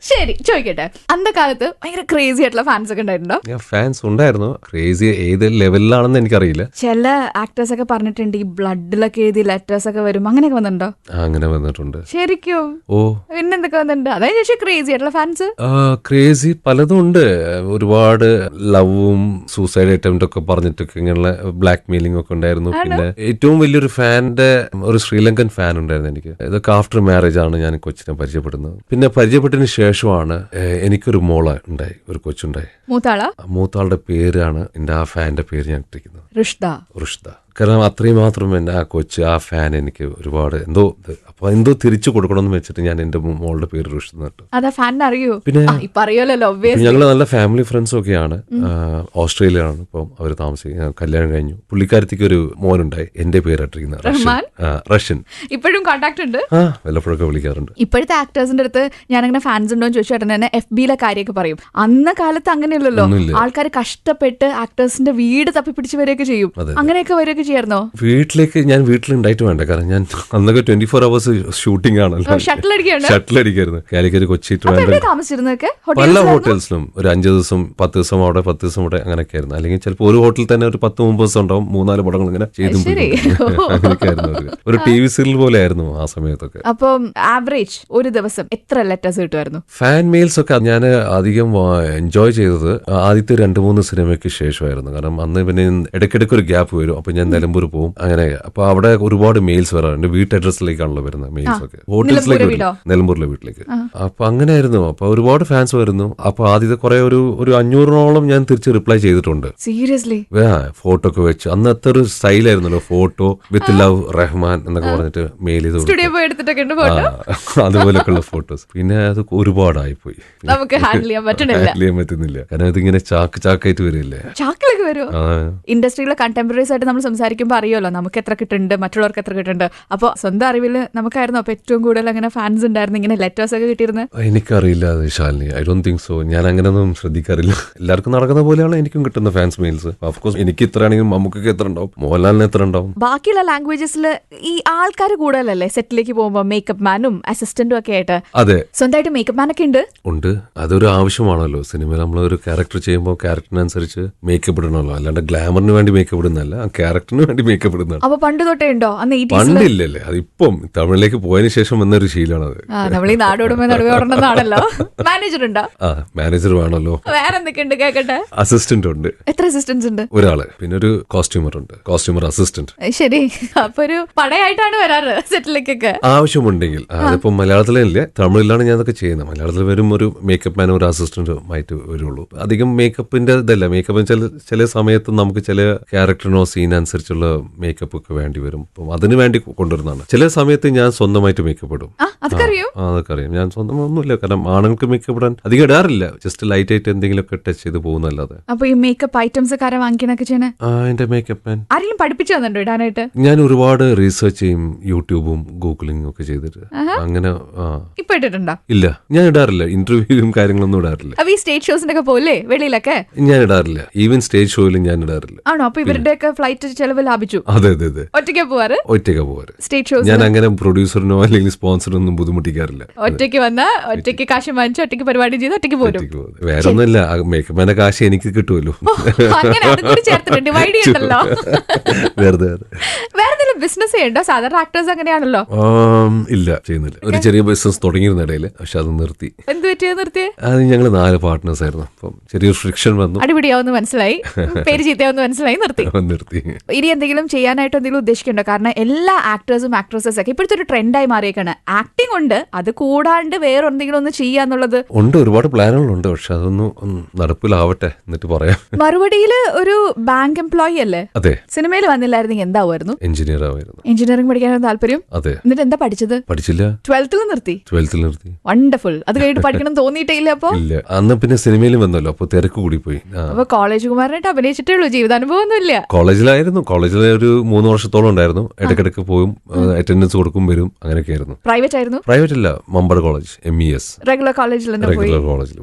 S1: ശരി, ചോദിക്കട്ടെ, അന്ന കാലത്ത് ഭയങ്കര ക്രേസി ആയിട്ടുള്ള ഫാൻസ് ഒക്കെ ഉണ്ടായിട്ടുണ്ടോ?
S2: ഫാൻസ് ഉണ്ടായിരുന്നു. ക്രേസി ഏത് ലെവലിലാണെന്ന് എനിക്കറിയില്ല.
S1: ചില ആക്ടേഴ്സ് ഒക്കെ പറഞ്ഞിട്ടുണ്ട് ഈ ബ്ലഡിലൊക്കെ എഴുതി ലെറ്റേഴ്സ് ഒക്കെ വരും, അങ്ങനെയൊക്കെ വന്നിട്ടുണ്ടോ?
S2: അങ്ങനെ വന്നിട്ടുണ്ട്.
S1: ശരിക്കും?
S2: ഓ,
S1: പിന്നെന്തൊക്കെ വന്നിട്ടുണ്ട്? അതായത് ചോദിച്ചാൽ ക്രേസി ആയിട്ടുള്ള ഫാൻസ്.
S2: ക്രേസി പലതും ഉണ്ട്. ഒരുപാട് ലവും സൂസൈഡ് അറ്റംപ്റ്റ് ഒക്കെ പറഞ്ഞിട്ടൊക്കെ ഇങ്ങനെയുള്ള ബ്ലാക്ക് മെയിലിംഗ് ഒക്കെ ഉണ്ടായിരുന്നു. പിന്നെ ഏറ്റവും വലിയൊരു ഫാനിന്റെ ഒരു ശ്രീലങ്കൻ ഫാൻ ഉണ്ടായിരുന്നു എനിക്ക്. ഇതൊക്കെ ആഫ്റ്റർ മാരേജ് ആണ് ഞാൻ കൊച്ചിനെ പരിചയപ്പെടുന്നത്. പിന്നെ പരിചയപ്പെട്ടതിന് ശേഷമാണ് എനിക്കൊരു മോള ഉണ്ടായി, ഒരു കൊച്ചുണ്ടായി. മൂത്താളുടെ പേരാണ് എന്റെ ആ ഫാന്റെ പേര് ഞാൻ ഇട്ടിരിക്കുന്നത്, റുഷ്ദ. കാരണം അത്രയും മാത്രം എന്നെ ആ കൊച്ച് ആ ഫാൻ എനിക്ക് ഒരുപാട് അപ്പൊ എന്തോ തിരിച്ചു കൊടുക്കണമെന്ന് വെച്ചിട്ട് ഞാൻ എന്റെ മോളുടെ പേര് ഋഷി നട്ടു.
S1: അതാ ഫാനിന് അറിയൂ?
S2: പിന്നെ
S1: ഇപ്പൊ അറിയാലോ.
S2: ഞങ്ങള് നല്ല ഫാമിലി ഫ്രണ്ട്സും ഒക്കെയാണ്. ഓസ്ട്രേലിയയിലാണ് ഇപ്പം അവർ താമസിക്കുന്നത്. കല്യാണം കഴിഞ്ഞു. പുള്ളിക്കാരത്തേക്ക് ഒരു മോനുണ്ടായി, എന്റെ പേരിട്ടിരിക്കുന്ന റഷ്യൻ.
S1: ഇപ്പോഴും കോൺടാക്ട് ഉണ്ട്?
S2: വല്ലപ്പോഴൊക്കെ വിളിക്കാറുണ്ട്.
S1: ഇപ്പോഴത്തെ ആക്ടേഴ്സിന്റെ അടുത്ത് ഞാനങ്ങനെ ഫാൻസ് ഉണ്ടോ എന്ന് ചോദിച്ചാൽ തന്നെ FB-ലെ കാര്യമൊക്കെ പറയും. അന്ന കാലത്ത് അങ്ങനെയല്ലല്ലോ. ആൾക്കാർ കഷ്ടപ്പെട്ട് ആക്ടേഴ്സിന്റെ വീട് തപ്പിപ്പിടിച്ച് വരികയൊക്കെ ചെയ്യും. അങ്ങനെയൊക്കെ വരികയൊക്കെ ചെയ്യായിരുന്നോ?
S2: വീട്ടിലേക്ക് ഞാൻ വീട്ടിലുണ്ടായിട്ട് വേണ്ട, കാരണം ഞാൻ അന്നൊക്കെ 24 hours ഷൂട്ടിംഗ് ആണല്ലോ. ഷട്ടിൽ അടിക്കായിരുന്നു. കാലിക്കറ്റ്, കൊച്ചി,
S1: താമസിച്ചിരുന്നൊക്കെ
S2: പല ഹോട്ടൽസിലും ഒരു 5 ദിവസം 10 ദിവസം അവിടെ 10 ദിവസം അവിടെ അങ്ങനെയൊക്കെ ആയിരുന്നു. അല്ലെങ്കിൽ ചിലപ്പോൾ ഒരു ഹോട്ടലിൽ തന്നെ ഒരു 10-30 ദിവസം ഉണ്ടാവും. 3-4 പടങ്ങൾ ഇങ്ങനെ ചെയ്തും അങ്ങനെയൊക്കെയായിരുന്നു. ഒരു TV സീരിയൽ പോലെ ആയിരുന്നു ആ സമയത്തൊക്കെ.
S1: അപ്പം ആവറേജ് ഒരു ദിവസം എത്ര ലെറ്റേഴ്സ് കിട്ടുമായിരുന്നു?
S2: ഫാൻ മെയിൽസ് ഒക്കെ ഞാൻ അധികം എൻജോയ് ചെയ്തത് ആദ്യത്തെ 2-3 സിനിമയ്ക്ക് ശേഷമായിരുന്നു. കാരണം അന്ന് പിന്നെ ഇടയ്ക്കിടയ്ക്ക് ഒരു ഗ്യാപ്പ് വരും. അപ്പൊ ഞാൻ നിലമ്പൂർ പോകും. അങ്ങനെ അപ്പൊ അവിടെ ഒരുപാട് മെയിൽസ് വരാറുണ്ട്. വീട്ട് അഡ്രസ്സിലേക്കാണല്ലോ വരുന്നത് മെയിൽസ് ഒക്കെ. ഹോട്ടൽസിലേക്ക് നിലമ്പൂരിലെ വീട്ടിലേക്ക്. അപ്പൊ അങ്ങനെയായിരുന്നു. അപ്പൊ ഒരുപാട് ഫാൻസ് വരുന്നു. അപ്പൊ ആദ്യത്തെ കുറെ ഒരു 500-ഓളം ഞാൻ തിരിച്ച് റിപ്ലൈ ചെയ്തിട്ടുണ്ട്.
S1: സീരിയസ്ലി?
S2: ഫോട്ടോ ഒക്കെ വെച്ച് അന്നത്തെ ഒരു സ്റ്റൈലായിരുന്നല്ലോ, ഫോട്ടോ വിത്ത് ലവ് റഹ്മാൻ എന്നൊക്കെ പറഞ്ഞിട്ട് മെയിൽ ചെയ്ത് അതുപോലെയൊക്കെയുള്ള ഫോട്ടോസ്. പിന്നെ അത് ഒരുപാടായിപ്പോയി,
S1: നമുക്ക് ഹാൻഡിൽ ചെയ്യാൻ
S2: പറ്റുന്നില്ല. കാരണം ഇതിങ്ങനെ ചാക്കായിട്ട് വരില്ലേ.
S1: ചാക്കിലൊക്കെ വരുമോ? ഇൻഡസ്ട്രിയിലെ കണ്ടംപററീസ് ആയിട്ട് നമ്മൾ സംസാരിക്കുമ്പോൾ അറിയാലോ നമുക്ക് എത്ര കിട്ടുന്നുണ്ട്, മറ്റുള്ളവർക്ക് എത്ര കിട്ടുന്നുണ്ട്. അപ്പൊ സ്വന്തം അറിവിൽ നമുക്കായിരുന്നു അപ്പൊ ഏറ്റവും കൂടുതൽ അങ്ങനെ ഫാൻസ് ഉണ്ടായിരുന്നു, ഇങ്ങനെ ലെറ്റേഴ്സ് ഒക്കെ കിട്ടിയിരുന്നത്?
S2: എനിക്കറിയില്ല Shalini, I don't think so. ഞാൻ അങ്ങനെയൊന്നും ശ്രദ്ധിക്കാറില്ല. എല്ലാവർക്കും നടക്കുന്ന പോലെയാണ് എനിക്കും കിട്ടുന്ന ഫാൻസ് മെയിൽസ്. ഓഫ്കോഴ്സ് എനിക്ക് ഇത്ര ആണെങ്കിലും മമ്മൂക്കൊക്കെ എത്ര ഉണ്ടാവും, മോഹൻലാലിന് എത്ര ഉണ്ടാവും.
S1: ബാക്കിയുള്ള ലാംഗ്വേജസിൽ ഈ ആൾക്കാർ കൂടുതലല്ലേ സെറ്റിലേക്ക് പോകുമ്പോൾ മേക്കപ്പ് മാനും അസിസ്റ്റന്റും ഒക്കെ ആയിട്ട്?
S2: അതെ,
S1: സ്വന്തമായിട്ട് മേക്കപ്പ് മാനൊക്കെ ഉണ്ട്.
S2: അതൊരു ആവശ്യമാണല്ലോ സിനിമയിൽ. നമ്മളൊരു ക്യാരക്ടർ ചെയ്യുമ്പോൾ ക്യാരക്ടറിനനുസരിച്ച് മേക്കപ്പ് ഇടണമല്ലോ. അല്ലാണ്ട് ഗ്ലാമറിന് വേണ്ടി മേക്കപ്പ് ഇടുന്നല്ല, ആ ക്യാരക്ടറിന് വേണ്ടി മേക്കപ്പ് ഇടുന്നതാണ്.
S1: അപ്പൊ പണ്ട് തൊട്ടേ ഉണ്ടോ?
S2: പണ്ടില്ലല്ലേ, അതിപ്പം തമിഴിലേക്ക് പോയതിനു ശേഷം വന്നൊരു ശീലമാണത്.
S1: നമ്മൾ ഈ നാടോടുമ്പോൾ നടുവേടണമെന്നാണല്ലോ. മാനേജർ ഉണ്ടോ?
S2: മാനേജർ വേണമല്ലോ.
S1: വേറെ എന്തൊക്കെയുണ്ട് കേക്കട്ടെ?
S2: അസിസ്റ്റന്റ് ഉണ്ട്.
S1: എത്ര അസിസ്റ്റന്റ്സ് ഉണ്ട്?
S2: ഒരാള്. പിന്നെ ഒരു കോസ്റ്റ്യൂമർ ഉണ്ട്, കോസ്റ്റ്യൂമർ അസിസ്റ്റന്റ്.
S1: ശരി. അപ്പൊ ഒരു പടയായിട്ടാണ് വരാറ് സെറ്റിലേക്കൊക്കെ
S2: ആവശ്യമുണ്ടെങ്കിൽ. അതിപ്പോ മലയാളത്തിലില്ല, തമിഴിലാണ് ഞാൻ അതൊക്കെ ചെയ്യുന്നത്. മലയാളത്തിൽ വരും ഒരു മേക്കപ്പ് മാനും ഒരു അസിസ്റ്റന്റുമായിട്ട് വരുള്ളൂ. അധികം മേക്കപ്പിന്റെ ഇതല്ല. മേക്കപ്പ് ചില സമയത്ത് നമുക്ക് ചില ക്യാരക്ടറിനോ സീനനുസരിച്ചുള്ള മേക്കപ്പ് ഒക്കെ വേണ്ടി വരും. അപ്പം അതിന് വേണ്ടി കൊണ്ടുവരുന്നതാണ്. ചില സമയത്ത് ഞാൻ സ്വന്തമായിട്ട് മേക്കപ്പ് ഇടും. അതൊക്കെ അറിയാം. ഞാൻ സ്വന്തം ഒന്നുമില്ല, കാരണം ആണുങ്ങൾക്ക് മേക്കപ്പ് ഇടാൻ അധികം ഇടാറില്ല. ജസ്റ്റ് ലൈറ്റ് ആയിട്ട് എന്തെങ്കിലുമൊക്കെ ടച്ച് ചെയ്ത് പോകുന്നല്ലാതെ.
S1: അപ്പൊ ഈ മേക്കപ്പ് ഐറ്റംസ് ഒക്കെ വാങ്ങിക്കാനൊക്കെ ചെയ്യണേ?
S2: എന്റെ മേക്കപ്പ് മാൻ
S1: ആരെങ്കിലും പഠിപ്പിച്ചു തന്നിട്ടുണ്ടോ ഇടാനായിട്ട്?
S2: ഞാൻ ഒരുപാട് റീസെർച്ച് ചെയ്യും, യൂട്യൂബും ഗൂഗിളിംഗും ഒക്കെ ചെയ്തിട്ട്. അങ്ങനെ
S1: ഇപ്പൊ ഇട്ടിട്ടുണ്ടോ?
S2: ഇല്ല, ഞാൻ ഇടാറില്ല. ഇന്റർവ്യൂവും കാര്യങ്ങളൊന്നും ഇടാറില്ല.
S1: അപ്പൊ ഈ സ്റ്റേജ് ഷോസിനൊക്കെ പോലെ വെളിയിലൊക്കെ
S2: ഞാൻ ഇടാറില്ല. ഈവൻ സ്റ്റേജ് ഷോയിലും ഞാൻ ഇടാറില്ല.
S1: ആണോ? അപ്പൊ ഇവരുടെ ഒക്കെ ഫ്ലൈറ്റ് ചെലവ് ലാഭിച്ചു?
S2: അതെ.
S1: ഒറ്റയ്ക്ക് പോവാറ്? സ്റ്റേജ് ഷോ
S2: ഞാൻ അങ്ങനെ പ്രൊഡ്യൂസറിനോ അല്ലെങ്കിൽ സ്പോൺസറൊന്നും ബുദ്ധിമുട്ടിക്കാറില്ല.
S1: ഒറ്റയ്ക്ക് വന്ന ഒറ്റയ്ക്ക് കാശ് വാങ്ങിച്ചു ഒറ്റയ്ക്ക് പരിപാടി ചെയ്ത് ഒറ്റയ്ക്ക് പോരും.
S2: വേറെ ഒന്നുമില്ല, മേക്കപ്പ്മാന്റെ കാശ് എനിക്ക് കിട്ടുമല്ലോ.
S1: വേറെ എന്തെങ്കിലും ബിസിനസ് ചെയ്യണ്ടോ? സാധാരണ ആക്ടേഴ്സ് അങ്ങനെയാണല്ലോ.
S2: ഇല്ല, ചെയ്യുന്നില്ല. ഒരു ചെറിയ ബിസിനസ് തുടങ്ങിയിരുന്ന ഇടയില്, പക്ഷെ അത് നിർത്തി.
S1: എന്ത് പറ്റിയാ നിർത്തിയേ?
S2: അത് ഞങ്ങൾ 4 പാർട്ട്നേഴ്സ് ആയിരുന്നു. അപ്പം ചെറിയൊരു ഫ്രിക്ഷൻ വന്നു.
S1: അടിപിടിയാവുന്ന മനസ്സിലായി, പേര് ചീത്തയാവുന്ന മനസ്സിലായി, നിർത്തി. ഇനി എന്തെങ്കിലും ചെയ്യാനായിട്ട് എന്തെങ്കിലും ഉദ്ദേശിക്കണ്ടോ? കാരണം എല്ലാ ആക്ടേഴ്സും ആക്ട്രസസ് ഒക്കെ ഇപ്പോഴത്തെ ഒരു ട്രെൻഡായി മാറിയേക്കാണ്. ആക്ടിംഗ് ഉണ്ട്, അത് കൂടാണ്ട് വേറെ എന്തെങ്കിലും ഒന്ന് ചെയ്യാന്നുള്ളത് ഉണ്ട്.
S2: ഒരുപാട് പ്ലാനുകളുണ്ട്, പക്ഷെ അതൊന്നും നടപ്പിലാവട്ടെ എന്നിട്ട് പറയാം.
S1: മറുപടിയില് ഒരു ബാങ്ക് എംപ്ലോയി അല്ലേ?
S2: അതെ.
S1: സിനിമയിൽ വന്നില്ലായിരുന്നെങ്കിൽ എന്താവുമായിരുന്നു?
S2: എഞ്ചിനീയർ ആവുമായിരുന്നു.
S1: എഞ്ചിനീയറിംഗ് പഠിക്കാനാണ് താല്പര്യം?
S2: അതെ.
S1: എന്നിട്ട് എന്താ പഠിച്ചത്?
S2: പഠിച്ചില്ല.
S1: 12th നിർത്തി. വണ്ടർഫുൾ. അത് കഴിഞ്ഞിട്ട് പഠിക്കണം തോന്നിയിട്ടേ ഇല്ല? അപ്പൊ
S2: ഇല്ല, അന്ന് പിന്നെ സിനിമയിലും വന്നല്ലോ, അപ്പൊ തിരക്ക് കൂടി പോയി.
S1: അപ്പൊ കോളേജ് കുമാരനായിട്ട് അഭിനയിച്ചിട്ടേ ഉള്ളൂ, ജീവിതാനുഭവം ഒന്നുമില്ല?
S2: കോളേജിലായിരുന്നു. കോളേജിൽ ഒരു 3 വർഷത്തോളം ഉണ്ടായിരുന്നു. ഇടയ്ക്കിടയ്ക്ക് പോയും അറ്റൻഡൻസ് കൊടുക്കും വരും, അങ്ങനെയൊക്കെ ആയിരുന്നു.
S1: പ്രൈവറ്റ് ആയിരുന്നു?
S2: പ്രൈവറ്റ് അല്ല, മമ്പട കോളേജ്, MES.
S1: റെഗുലർ കോളേജിൽ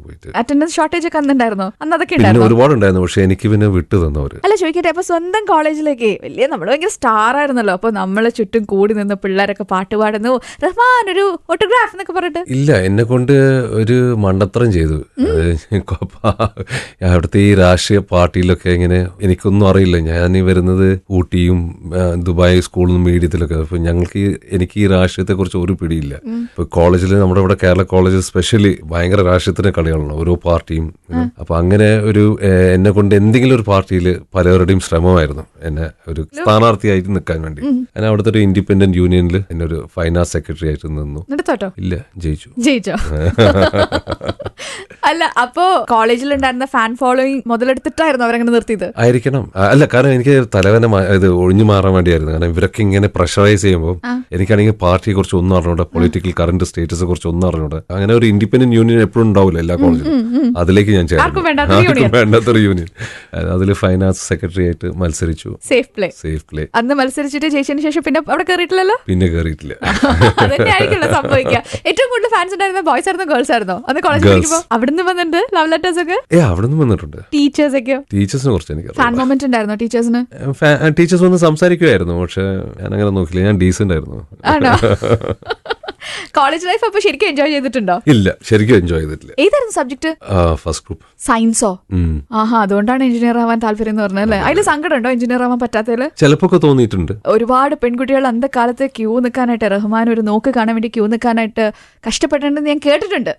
S2: പോയിട്ട്.
S1: അറ്റൻഡൻസ് ഷോർട്ടേജ് ഒക്കെ അന്നുണ്ടായിരുന്നോ? അന്ന് അതൊക്കെ
S2: ഒരുപാടുണ്ടായിരുന്നു, പക്ഷെ എനിക്ക് പിന്നെ വിട്ടു തന്നവര്.
S1: അല്ല, ചോദിക്കട്ടെ, അപ്പൊ സ്വന്തം കോളേജിലേക്ക് വലിയ നമ്മൾ ഭയങ്കര സ്റ്റാർ ആയിരുന്നല്ലോ, അപ്പൊ നമ്മളെ ചുറ്റും കൂടി നിന്ന് പിള്ളേരൊക്കെ പാട്ട് പാടുന്നു, റഹ്മാൻ ഒരു ഓട്ടോഗ്രാഫ് എന്നൊക്കെ പറഞ്ഞിട്ട്?
S2: ഇല്ല, എന്നെ കൊണ്ട് ഒരു മണ്ടത്തരം ചെയ്തു. അവിടുത്തെ ഈ രാഷ്ട്രീയ പാർട്ടിയിലൊക്കെ ഇങ്ങനെ എനിക്കൊന്നും അറിയില്ല. ഞാൻ വരുന്നത് ഊട്ടിയും ദുബായ് സ്കൂളിലും മീഡിയത്തിലൊക്കെ. അപ്പൊ എനിക്ക് ഈ രാഷ്ട്രീയത്തെ കുറിച്ച് ഒരു പിടിയില്ല. ഇപ്പൊ കോളേജിൽ, നമ്മുടെ ഇവിടെ കേരള കോളേജിൽ സ്പെഷ്യലി ഭയങ്കര രാഷ്ട്രീയത്തിന്റെ കളികളാണ് ഓരോ പാർട്ടിയും. അപ്പൊ അങ്ങനെ എന്നെ കൊണ്ട് എന്തെങ്കിലും ഒരു പാർട്ടിയിൽ പലരുടെയും ശ്രമമായിരുന്നു എന്നെ ഒരു സ്ഥാനാർത്ഥിയായിട്ട് നിൽക്കാൻ വേണ്ടി. ഞാൻ അവിടുത്തെ ഒരു ഇൻഡിപെൻഡന്റ് യൂണിയനിൽ എന്നെ ഒരു ഫൈനാൻസ് സെക്രട്ടറി ആയിട്ട് നിന്നു. ഇല്ല, ജയിച്ചോ?
S1: അല്ല, അപ്പോ കോളേജിലുണ്ടായിരുന്ന ഫാൻ ഫോളോയിങ് മുതലെടുത്തിട്ടായിരുന്നു അവരങ്ങനെ നിർത്തിയത്?
S2: ആയിരിക്കണം. അല്ല, കാരണം എനിക്ക് തലവേദന ഇത് ഒഴിഞ്ഞു മാറാൻ വേണ്ടിയായിരുന്നു. കാരണം ഇവരൊക്കെ ഇങ്ങനെ പ്രഷറൈസ് ചെയ്യുമ്പോൾ എനിക്കാണെങ്കിൽ പാർട്ടിയെ കുറിച്ച് ഒന്നും അറിഞ്ഞൂടാ, പൊളിറ്റിക്കൽ കറന്റ് സ്റ്റേറ്റസിനെ കുറിച്ച് ഒന്നും അറിഞ്ഞൂടാ. അങ്ങനെ ഒരു ഇൻഡിപെൻഡന്റ് യൂണിയൻ എപ്പോഴും ഉണ്ടാവില്ല എല്ലാ കോളേജിലും. അതിലേക്ക് ഞാൻ ചേർന്നു. വേണ്ടാത്തൊരു യൂണിയൻ. അതിൽ ഫൈൻ ആർട്സ് സെക്രട്ടറി ആയിട്ട് മത്സരിച്ചു.
S1: Safe play. അന്ന് മത്സരിച്ചിട്ട് ജയിച്ചതിന് ശേഷം പിന്നെ അവിടെ കയറിയിട്ടില്ലല്ലോ?
S2: പിന്നെ കയറിയിട്ടില്ല.
S1: അതന്നെ ആയിരിക്കുമല്ലോ സംഭവിക്കുക. ഏറ്റവും കൂടുതൽ ഫാൻസ് ഉണ്ടായിരുന്ന ബോയ്സ് ആയിരുന്നോ ഗേൾസ് ആയിരുന്നോ അന്ന് കോളേജിൽ പഠിക്കുമ്പോൾ? അവിടുന്ന് വന്നിട്ടുണ്ട് ലവ് ലെറ്റേഴ്സ് ഒക്കെ?
S2: അവിടുന്ന് വന്നിട്ടുണ്ട്.
S1: ടീച്ചേഴ്സ് ഒക്കെയോ?
S2: ടീച്ചേഴ്സിനെ കുറിച്ച് എനിക്ക്
S1: ഫാൻ മൊമെന്റ് ഉണ്ടായിരുന്നോ ടീച്ചേഴ്സിന്?
S2: ടീച്ചേഴ്സ് വന്ന് സംസാരിക്കുമായിരുന്നു, പക്ഷെ ഞാൻ അങ്ങനെ നോക്കില്ല. ഞാൻ ഡീസന്റ് ആയിരുന്നു.
S1: ആണോ? കോളേജ് ലൈഫ് അപ്പൊ ശരിക്കും എൻജോയ് ചെയ്തിട്ടുണ്ടോ?
S2: ഇല്ല, ശരിക്കും എൻജോയ് ചെയ്തിട്ടില്ല.
S1: ഏതായിരുന്നു സബ്ജക്ട്?
S2: First group.
S1: സയൻസോ? ആഹാ, അതുകൊണ്ടാണ് എഞ്ചിനീയർ ആവാൻ താല്പര്യം എന്ന് പറഞ്ഞല്ലേ. അതിൽ സങ്കടം ഉണ്ടോ എഞ്ചിനീയർ ആവാൻ പറ്റാത്തതില്?
S2: ചിലപ്പോ തോന്നിയിട്ടുണ്ട്.
S1: ഒരുപാട് പെൺകുട്ടികൾ അന്തക്കാലത്ത് ക്യൂ നിൽക്കാനായിട്ട്, റഹ്മാൻ ഒരു നോക്ക് കാണാൻ വേണ്ടി ക്യൂ നിൽക്കാനായിട്ട് കഷ്ടപ്പെട്ടിട്ടുണ്ടെന്ന് ഞാൻ കേട്ടിട്ടുണ്ട്.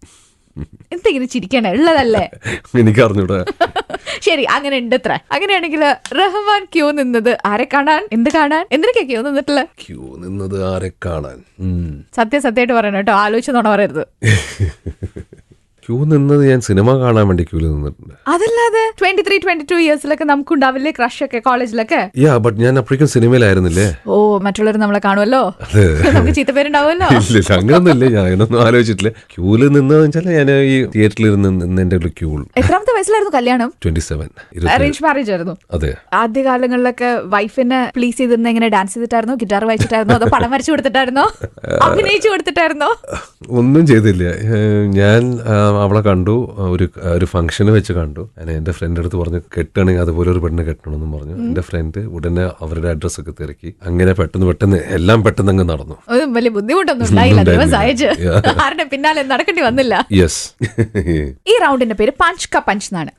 S1: എന്തെങ്കിലും ചിരിക്കണേ, ഉള്ളതല്ലേ?
S2: എനിക്ക് അറിഞ്ഞൂടാ.
S1: ശരി, അങ്ങനെ ഉണ്ട് അത്ര. അങ്ങനെയാണെങ്കിൽ റഹ്മാൻ ക്യൂ നിന്നത് ആരെ കാണാൻ, എന്ത് കാണാൻ, എന്തിനൊക്കെ ക്യൂ നിന്നിട്ടില്ല?
S2: ക്യൂ നിന്നത് ആരെ കാണാൻ?
S1: സത്യമായിട്ട് പറയണം കേട്ടോ, ആലോചിച്ചോണം പറയരുത്.
S2: ക്യൂ നിന്നത് ഞാൻ സിനിമ കാണാൻ വേണ്ടി ക്യൂല് നിന്നിട്ടുണ്ട്.
S1: അതല്ലാതെ 23-22 ഇയേഴ്സിലൊക്കെ നമുക്ക് ഉണ്ടാവില്ലേ ക്രഷ് ഒക്കെ കോളേജിലൊക്കെ?
S2: ബട്ട് ഞാൻ അപ്പോഴേക്കും സിനിമയിലായിരുന്നില്ലേ.
S1: ഓ, മറ്റുള്ളവർ നമ്മളെ കാണുമല്ലോ, നമുക്ക് ചീത്തപ്പേരുണ്ടാവുമല്ലോ.
S2: ഇല്ല, അങ്ങനൊന്നുമില്ല. ഞാൻ അതിനൊന്നും ആലോചിച്ചിട്ടില്ല. ക്യൂല് നിന്നതെന്ന് വെച്ചാൽ ഞാൻ ഈ തിയേറ്ററിൽ നിന്നതിന്റെ ഒരു ക്യൂ.
S1: എത്രാമത്തെ വയസ്സിലായിരുന്നു കല്യാണം?
S2: 27.
S1: അറേഞ്ച് മാരേജ് ആയിരുന്നു.
S2: അതെ.
S1: ആദ്യ കാലങ്ങളിലൊക്കെ വൈഫിനെ പ്ലീസ് ചെയ്തിരുന്ന എങ്ങനെ? ഡാൻസ് ചെയ്തിട്ടായിരുന്നോ, ഗിറ്റാർ വായിച്ചിട്ടായിരുന്നോ, അതോ പടം വരച്ചു കൊടുത്തിട്ടായിരുന്നോ, അഭിനയിച്ചു കൊടുത്തിട്ടായിരുന്നോ?
S2: ഒന്നും ചെയ്തില്ല. ഞാൻ അവളെ കണ്ടു, ഒരു ഫംഗ്ഷന് വെച്ച് കണ്ടു. എന്റെ ഫ്രണ്ട് അടുത്ത് പറഞ്ഞു കെട്ടണമെങ്കിൽ അതുപോലെ ഒരു പെണ്ണ് കെട്ടണമെന്നും പറഞ്ഞു. എന്റെ ഫ്രണ്ട് ഉടനെ അവരുടെ അഡ്രസ് ഒക്കെ തിരക്കി. അങ്ങനെ പെട്ടെന്ന് എല്ലാം പെട്ടെന്ന് അങ്ങ് നടന്നു.
S1: വലിയ ബുദ്ധിമുട്ടൊന്നും ഉണ്ടായില്ല. ആരുടെ പിന്നാലെ നടക്കേണ്ടി വന്നില്ല.
S2: യെസ്.
S1: ഈ റൗണ്ടിന്റെ പേര് പഞ്ച് ക പഞ്ച് എന്നാണ്.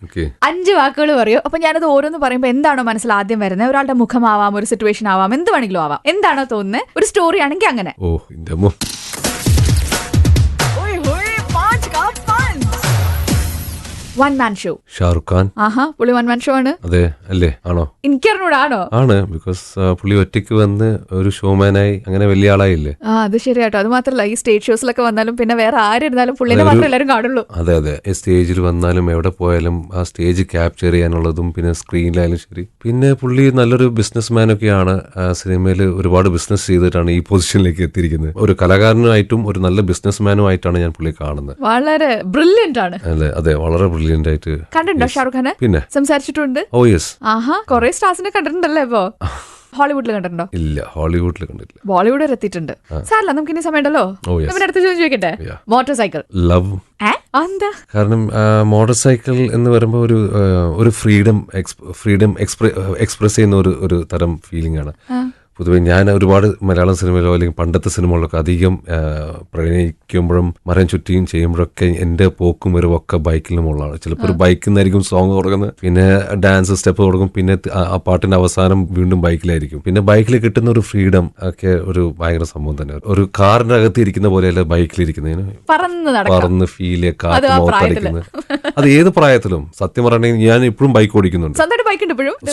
S1: 5 വാക്കുകൾ പറയൂ. അപ്പൊ ഞാനത് ഓരോന്ന് പറയുമ്പോ എന്താണോ മനസ്സിൽ ആദ്യം വരുന്നത്? ഒരാളുടെ മുഖമാവാം, ഒരു സിറ്റുവേഷൻ ആവാം, എന്ത് വേണമെങ്കിലും ആവാം. എന്താണോ തോന്നുന്നത്? ഒരു സ്റ്റോറി ആണെങ്കിൽ അങ്ങനെ. One man show.
S2: Shah Rukh Khan.
S1: ആഹാ, പുള്ളി വൺ മാൻ ഷോ ആണ്.
S2: അതെ അല്ലേ? ആണോ?
S1: എനിക്കറിഞ്ഞൂടാണോ?
S2: ആണ്, ബിക്കോസ് പുള്ളി ഒറ്റയ്ക്ക് വന്ന് ഒരു ഷോമാനായി അങ്ങനെ വലിയ ആളായില്ലേ.
S1: അത് ശരിയാട്ടോ. അത് മാത്രല്ല, ഈ സ്റ്റേജ് ഷോസിലൊക്കെ വന്നാലും പിന്നെ വേറെ ആരിരുന്നാലും പുള്ളിനെ മാത്രം എല്ലാവരും കാണുള്ളൂ.
S2: അതെ. സ്റ്റേജിൽ വന്നാലും എവിടെ പോയാലും ആ സ്റ്റേജ് ക്യാപ്ചർ ചെയ്യാനുള്ളതും പിന്നെ സ്ക്രീനിലായാലും ശരി. പിന്നെ പുള്ളി നല്ലൊരു ബിസിനസ് മാനൊക്കെയാണ്. സിനിമയിൽ ഒരുപാട് ബിസിനസ് ചെയ്തിട്ടാണ് ഈ പൊസിഷനിലേക്ക് എത്തിയിരിക്കുന്നത്. ഒരു കലാകാരനുമായിട്ടും ഒരു നല്ല ബിസിനസ് മാനുമായിട്ടാണ് ഞാൻ പുള്ളി കാണുന്നത്.
S1: വളരെ ബ്രില്യന്റ് ആണ്.
S2: അതെ, വളരെ ബ്രില്യന്റ് ആയിട്ട്.
S1: കണ്ടിട്ടുണ്ടോ ഷാറുഖ് ഖാനെ? പിന്നെ സംസാരിച്ചിട്ടുണ്ട്.
S2: ഓ യെസ്.
S1: ആഹാ, കുറെ സ്റ്റാർസിനെ കണ്ടിട്ടുണ്ടല്ലേ? ഇപ്പോ ഹോളിവുഡിൽ കണ്ടിട്ടുണ്ടോ?
S2: ഇല്ല, ഹോളിവുഡിൽ കണ്ടിട്ടില്ല.
S1: ബോളിവുഡ് വരെ എത്തിയിട്ടുണ്ട്. സാരല്ല, നമുക്ക് ഇനി സമയമുണ്ടല്ലോ. അടുത്ത ചോദ്യം ചോദിക്കട്ടെ. Motor cycle.
S2: ലവ്.
S1: എന്താ?
S2: കാരണം മോട്ടോർ സൈക്കിൾ എന്ന് പറയുമ്പോൾ ഒരു ഫ്രീഡം എക്സ്പ്രസ് ചെയ്യുന്ന ഒരു തരം ഫീലിംഗ് ആണ്. പൊതുവെ ഞാൻ ഒരുപാട് മലയാളം സിനിമയിലോ അല്ലെങ്കിൽ പണ്ടത്തെ സിനിമകളിലൊക്കെ അധികം പ്രണയിക്കുമ്പോഴും മരം ചുറ്റിയും ചെയ്യുമ്പോഴൊക്കെ എന്റെ പോക്കും വരവൊക്കെ ബൈക്കിന് മുകളിലാണ്. ചിലപ്പോൾ ഒരു ബൈക്കിൽ നിന്നായിരിക്കും സോങ് തുടങ്ങുന്നത്, പിന്നെ ഡാൻസ് സ്റ്റെപ്പ് തുടങ്ങും, പിന്നെ ആ പാട്ടിന്റെ അവസാനം വീണ്ടും ബൈക്കിലായിരിക്കും. പിന്നെ ബൈക്കിൽ കിട്ടുന്ന ഒരു ഫ്രീഡം ഒക്കെ ഒരു ഭയങ്കര സംഭവം തന്നെ. ഒരു കാറിന്റെ അകത്ത് ഇരിക്കുന്ന പോലെയല്ല ബൈക്കിലിരിക്കുന്നതിന്, പറന്ന് ഫീല്, കാറ്റ് മുഖത്തടിക്കുന്നത്. അത് ഏത് പ്രായത്തിലും സത്യം പറയണെങ്കിൽ ഞാൻ ഇപ്പോഴും ബൈക്ക് ഓടിക്കുന്നുണ്ട്.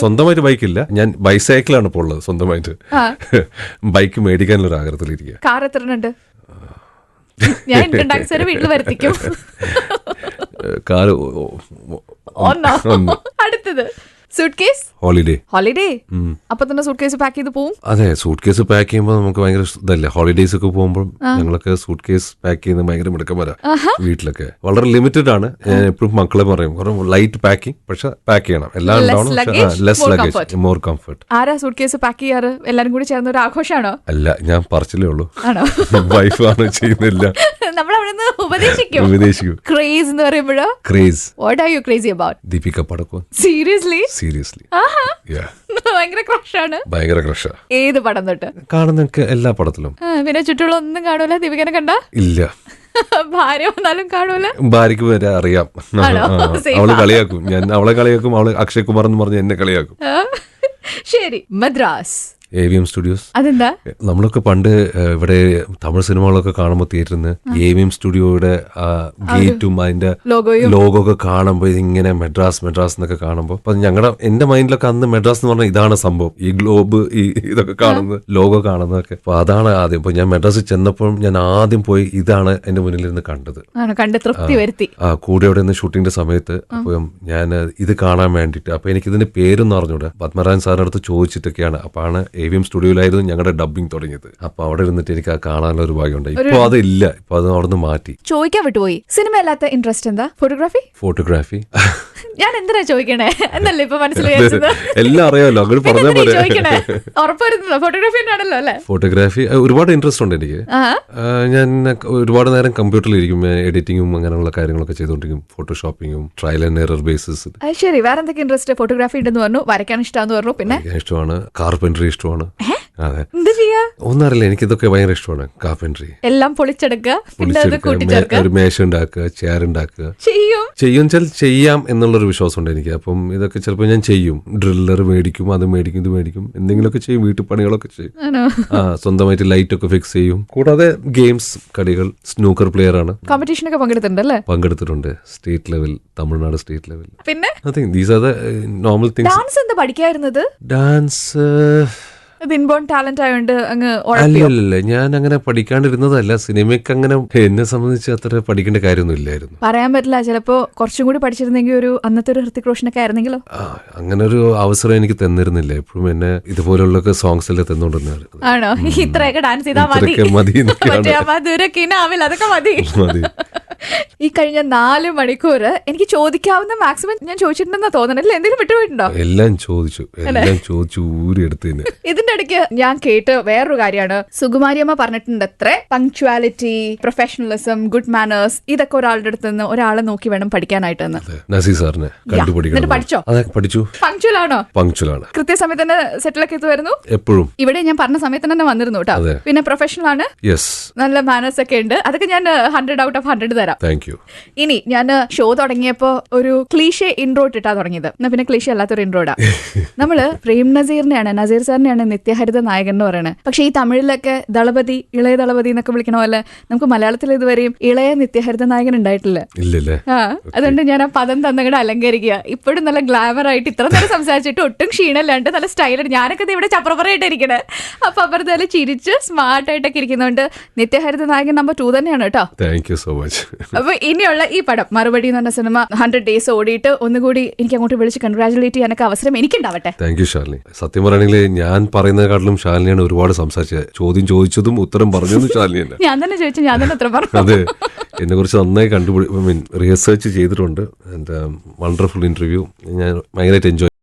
S2: സ്വന്തമായിട്ട് ബൈക്കില്ല, ഞാൻ ബൈസൈക്കിളാണ് ഇപ്പോൾ ഉള്ളത് സ്വന്തമായിട്ട്. ബൈക്ക് മേടിക്കാനുള്ള ഒരു ആഗ്രഹത്തിലിരിക്കുക.
S1: കാർ എത്രണ്ട്? ഞാൻ ഇൻകം ടാക്സ് വീട്ടിൽ വരുത്തിക്കും.
S2: കാർ
S1: അടുത്തത് സൂട്ട്കേസ്. ഹോളിഡേ. അപ്പൊ തന്നെ സൂട്ട്കേസ് പാക്ക് ചെയ്ത് പോകും.
S2: അതെ, സൂട്ട്കേസ് പാക്ക് ചെയ്യുമ്പോൾ നമുക്ക് ഭയങ്കര ഇതല്ലേ. ഹോളിഡേസ് ഒക്കെ പോകുമ്പോൾ ഞങ്ങളൊക്കെ സൂട്ട്കേസ് പാക്ക് ചെയ്യുന്നത് ഭയങ്കര മിടുക്കന്മാരാ. വീട്ടിലൊക്കെ വളരെ ലിമിറ്റഡ് ആണ്. ഞാൻ എപ്പോഴും മക്കളെ പറയും ലൈറ്റ് പാക്കിംഗ്, പക്ഷെ പാക്ക് ചെയ്യണം. എല്ലാം ലെസ് ലഗേജ്, മോർ കംഫർട്ട്.
S1: ആരാ സൂട്ട്കേസ് പാക്ക് ചെയ്യാറ്? എല്ലാരും കൂടി ചേർന്ന ഒരു ആഘോഷമാണോ?
S2: അല്ല, ഞാൻ പറച്ചിലേ ഉള്ളൂ. വൈഫാണ് ചെയ്യുന്നില്ല.
S1: നമ്മളവിടുന്ന് ഉപദേശിക്കും. ക്രേസ് എന്ന് പറയുമ്പോഴോ? Craze. What are you crazy about?
S2: Deepika Padukone.
S1: Seriously?
S2: ഭയങ്കര ക്രഷാ.
S1: ഏത് പടം തൊട്ട്?
S2: കാണുന്ന എല്ലാ പടത്തിലും.
S1: പിന്നെ ചുറ്റുള്ള ഒന്നും കാണൂല? ദീപികനെ കണ്ട?
S2: ഇല്ല.
S1: ഭാര്യ വന്നാലും കാണൂല?
S2: ഭാര്യക്ക് വരെ അറിയാം. അവള് കളിയാക്കും, ഞാൻ അവളെ കളിയാക്കും. അവള് അക്ഷയ് കുമാർ എന്ന് പറഞ്ഞ് എന്നെ കളിയാക്കും.
S1: ശരി, മദ്രാസ്.
S2: AVM studios.
S1: അതെന്താ?
S2: നമ്മളൊക്കെ പണ്ട് ഇവിടെ തമിഴ് സിനിമകളൊക്കെ കാണുമ്പോൾ തിയേറ്ററിൽ നിന്ന് AVM സ്റ്റുഡിയോയുടെ ഗേറ്റും അതിന്റെ ലോഗോ ഒക്കെ കാണുമ്പോൾ ഇതിങ്ങനെ മെഡ്രാസ് എന്നൊക്കെ കാണുമ്പോൾ അപ്പൊ എന്റെ മൈൻഡിലൊക്കെ അന്ന് മെഡ്രാസ് എന്ന് പറഞ്ഞാൽ ഇതാണ് സംഭവം, ഈ ഗ്ലോബ് ഈ ഇതൊക്കെ കാണുന്നത്, ലോഗോ കാണുന്നതൊക്കെ. അപ്പൊ അതാണ് ആദ്യം. അപ്പൊ ഞാൻ മെഡ്രാസിൽ ചെന്നപ്പോൾ ഞാൻ ആദ്യം പോയി ഇതാണ് എന്റെ മുന്നിലിരുന്ന് കണ്ടത്.
S1: തൃപ്തി വരുത്തി.
S2: കൂടെ അവിടെ നിന്ന് ഷൂട്ടിങ്ങിന്റെ സമയത്ത് അപ്പം ഞാൻ ഇത് കാണാൻ വേണ്ടിയിട്ട് അപ്പൊ എനിക്ക് ഇതിന്റെ പേരൊന്നും അറിഞ്ഞൂടെ. പത്മരാജൻ സാറിന്റെ അടുത്ത് ചോദിച്ചിട്ടൊക്കെയാണ്. അപ്പാണ് AVM സ്റ്റുഡിയോയിലായിരുന്നു ഞങ്ങളുടെ ഡബിങ് തുടങ്ങിയത്. അപ്പൊ അവിടെ ഇരുന്നിട്ട് എനിക്ക് ആ കാണാനുള്ള ഒരു ഭാഗ്യമുണ്ടായി. ഇപ്പൊ അതില്ല, ഇപ്പൊ അത് അവിടെ നിന്ന് മാറ്റി.
S1: ചോദിക്കാൻ വിട്ടുപോയി, സിനിമ അല്ലാത്ത ഇൻട്രസ്റ്റ് എന്താ? ഫോട്ടോഗ്രാഫി. ഞാൻ എന്തിനാ ചോദിക്കണേ എന്നല്ലേ ഇപ്പൊ മനസ്സിലായത്.
S2: എല്ലാം അറിയാമല്ലോ, അങ്ങനെ പറഞ്ഞാൽ പോലെ.
S1: ഉറപ്പായിരുന്നല്ലോ ഫോട്ടോഗ്രാഫി ആണല്ലോ അല്ലേ?
S2: ഫോട്ടോഗ്രാഫി ഒരുപാട് ഇൻട്രസ്റ്റ് ഉണ്ട് എനിക്ക്. ഞാൻ ഒരുപാട് നേരം കമ്പ്യൂട്ടറിൽ ഇരിക്കും, എഡിറ്റിംഗും അങ്ങനെയുള്ള കാര്യങ്ങളൊക്കെ ചെയ്തുകൊണ്ടിരിക്കും, ഫോട്ടോഷോപ്പിങ്ങും ട്രയൽ ആൻഡ് എറർ ബേസിസ്.
S1: ശരി, വേറെ എന്തൊക്കെ ഇൻട്രസ്റ്റ്? ഫോട്ടോഗ്രാഫി ഉണ്ടെന്ന് പറഞ്ഞു, വരയ്ക്കാൻ ഇഷ്ടമാന്ന് പറഞ്ഞു, പിന്നെ
S2: ഇഷ്ടമാണ്, കാർപെൻട്രി ഇഷ്ടമാണ്. അതെ,
S1: എന്താ ചെയ്യാ
S2: ഒന്നും അറിയില്ല, എനിക്കിതൊക്കെ ഭയങ്കര ഇഷ്ടമാണ്. കാർപെൻട്രി എല്ലാം
S1: പൊളിച്ചെടുക്കുക,
S2: ഒരു മേശ ഉണ്ടാക്കുക, ചെയർ ഉണ്ടാക്കുക,
S1: ചെയ്യും
S2: ചെയ്യാം എന്നുള്ളൊരു വിശ്വാസമുണ്ട് എനിക്ക്. അപ്പം ഇതൊക്കെ ചിലപ്പോൾ ഞാൻ ചെയ്യും. ഡ്രില്ലർ മേടിക്കും, അത് മേടിക്കും, ഇത് മേടിക്കും, എന്തെങ്കിലുമൊക്കെ ചെയ്യും, വീട്ടുപണികളൊക്കെ ചെയ്യും. സ്വന്തമായിട്ട് ലൈറ്റ് ഒക്കെ ഫിക്സ് ചെയ്യും. കൂടാതെ ഗെയിംസ്, കളികൾ, സ്നൂക്കർ പ്ലെയർ ആണ്.
S1: കോമ്പറ്റീഷനൊക്കെ
S2: പങ്കെടുത്തിട്ടുണ്ട്. State level, Tamil Nadu state level.
S1: പിന്നെ
S2: I think these are the normal things.
S1: Dance എന്താ പഠിക്കായിരുന്നത്?
S2: ഡാൻസ്
S1: ഇൻബോൺ ടാലന്റ് ആയതുകൊണ്ട് അങ്ങ്
S2: അല്ലല്ല, ഞാൻ അങ്ങനെ പഠിക്കാണ്ടിരുന്നതല്ല. സിനിമയ്ക്ക് അങ്ങനെ എന്നെ സംബന്ധിച്ച് അത്ര പഠിക്കേണ്ട കാര്യമൊന്നും ഇല്ലായിരുന്നു.
S1: പറയാൻ പറ്റില്ല, ചിലപ്പോ കുറച്ചും കൂടി പഠിച്ചിരുന്നെങ്കിൽ ഒരു അന്നത്തെ ഒരു ഹൃത്തിക് റോഷനൊക്കെ ആയിരുന്നെങ്കിലോ.
S2: അങ്ങനെ ഒരു അവസരം എനിക്ക് തന്നിരുന്നില്ല. എപ്പോഴും എന്നെ ഇതുപോലുള്ള സോങ്സ് എല്ലാം തന്നുകൊണ്ടിരുന്നത്.
S1: ആണോ? ഇത്രയൊക്കെ ഡാൻസ് ചെയ്താൽ മതി, അതൊക്കെ മതി. ഈ കഴിഞ്ഞ 4 മണിക്കൂർ എനിക്ക് ചോദിക്കാവുന്ന മാക്സിമം ഞാൻ ചോദിച്ചിട്ടുണ്ടെന്നാ തോന്നണല്ലേ? എന്തെങ്കിലും വിട്ടുപോയിട്ടുണ്ടോ?
S2: എല്ലാം ചോദിച്ചു ഊരി എടുത്ത്.
S1: ഇതിന്റെ ഇടയ്ക്ക് ഞാൻ കേട്ട് വേറൊരു കാര്യമാണ്, സുകുമാരിയമ്മ പറഞ്ഞിട്ടുണ്ട് അത്ര പങ്ക്ച്വാലിറ്റി, പ്രൊഫഷണലിസം, ഗുഡ് മാനേഴ്സ്, ഇതൊക്കെ ഒരാളുടെ അടുത്ത് നിന്ന് ഒരാളെ നോക്കി വേണം പഠിക്കാനായിട്ട്.
S2: നസീർ സാറിനെ
S1: പഠിച്ചോ?
S2: പഠിച്ചു.
S1: പങ്ക്ച്വൽ ആണോ?
S2: പങ്ക്ച്വലാണ്.
S1: കൃത്യസമയത്ത് തന്നെ സെറ്റിലൊക്കെ എത്തുമായിരുന്നു.
S2: എപ്പോഴും
S1: ഇവിടെ ഞാൻ പറഞ്ഞ സമയത്ത് തന്നെ വന്നിരുന്നു കേട്ടോ. പിന്നെ പ്രൊഫഷണൽ ആണ്, നല്ല മാനേഴ്സ് ഒക്കെ ഉണ്ട്. അതൊക്കെ ഞാൻ 100 out of 100 തരാം. ഇനി ഞാൻ ഷോ തുടങ്ങിയപ്പോ ഒരു ക്ലീഷേ ഇൻട്രോ ഇട്ടാ തുടങ്ങിയത്. എന്നാ പിന്നെ ക്ലീഷേ അല്ലാത്തൊരു ഇൻട്രോടാ. നമ്മള് പ്രേം നസീർ സാറിനെയാണ് നിത്യഹരിത നായകൻ എന്ന് പറയുന്നത്. പക്ഷെ ഈ തമിഴിലൊക്കെ ദളപതി, ഇളയ ദളപതി എന്നൊക്കെ വിളിക്കണ പോലെ നമുക്ക് മലയാളത്തിൽ ഇതുവരെയും ഇളയ നിത്യഹരിത നായകൻ ഉണ്ടായിട്ടില്ല. അതുകൊണ്ട് ഞാൻ ആ പദം തന്നങ്ങടെ അലങ്കരിക്കുക. ഇപ്പോഴും നല്ല ഗ്ലാമർ ആയിട്ട് ഇത്ര നേരം സംസാരിച്ചിട്ട് ഒട്ടും ക്ഷീണല്ലാണ്ട് നല്ല സ്റ്റൈലാണ്. ഞാനൊക്കെ ഇവിടെ ചപ്രപ്പറയായിട്ട് ഇരിക്കണേ. അപ്പൊ അപ്പുറത്തെ ചിരിച്ച് സ്മാർട്ടായിട്ടൊക്കെ ഇരിക്കുന്നതുകൊണ്ട് നിത്യഹരിത നായകൻ നമ്പർ 2 തന്നെയാണ് കേട്ടോ.
S2: Thank you so much.
S1: അപ്പൊ ഇനിയുള്ള ഈ പടം മറുപടി എന്ന് പറഞ്ഞ സിനിമ 100 days ഓടിയിട്ട് ഒന്നുകൂടി എനിക്ക് അങ്ങോട്ട് വിളിച്ച് കൺഗ്രാജുലേറ്റ് ചെയ്യാനൊക്കെ അവസരം എനിക്കുണ്ടാവട്ടെ.
S2: Thank you Shalini. സത്യം പറയുകയാണെങ്കിൽ ഞാൻ പറയുന്നതിനെക്കാട്ടിലും ഷാലിനിയാണ് ഒരുപാട് സംസാരിച്ചത്. ചോദ്യം ചോദിച്ചതും ഉത്തരം പറഞ്ഞതും ഷാലിനിയാണ്.
S1: ഞാൻ തന്നെ ചോദിച്ചു, ഞാൻ തന്നെ ഉത്തരം പറഞ്ഞു.
S2: അതെ, എന്നെ കുറിച്ച് നന്നായി റിസർച്ച് ചെയ്തിട്ടുണ്ട്. Wonderful interview. ഞാൻ ഭയങ്കരമായിട്ട് എൻജോയ്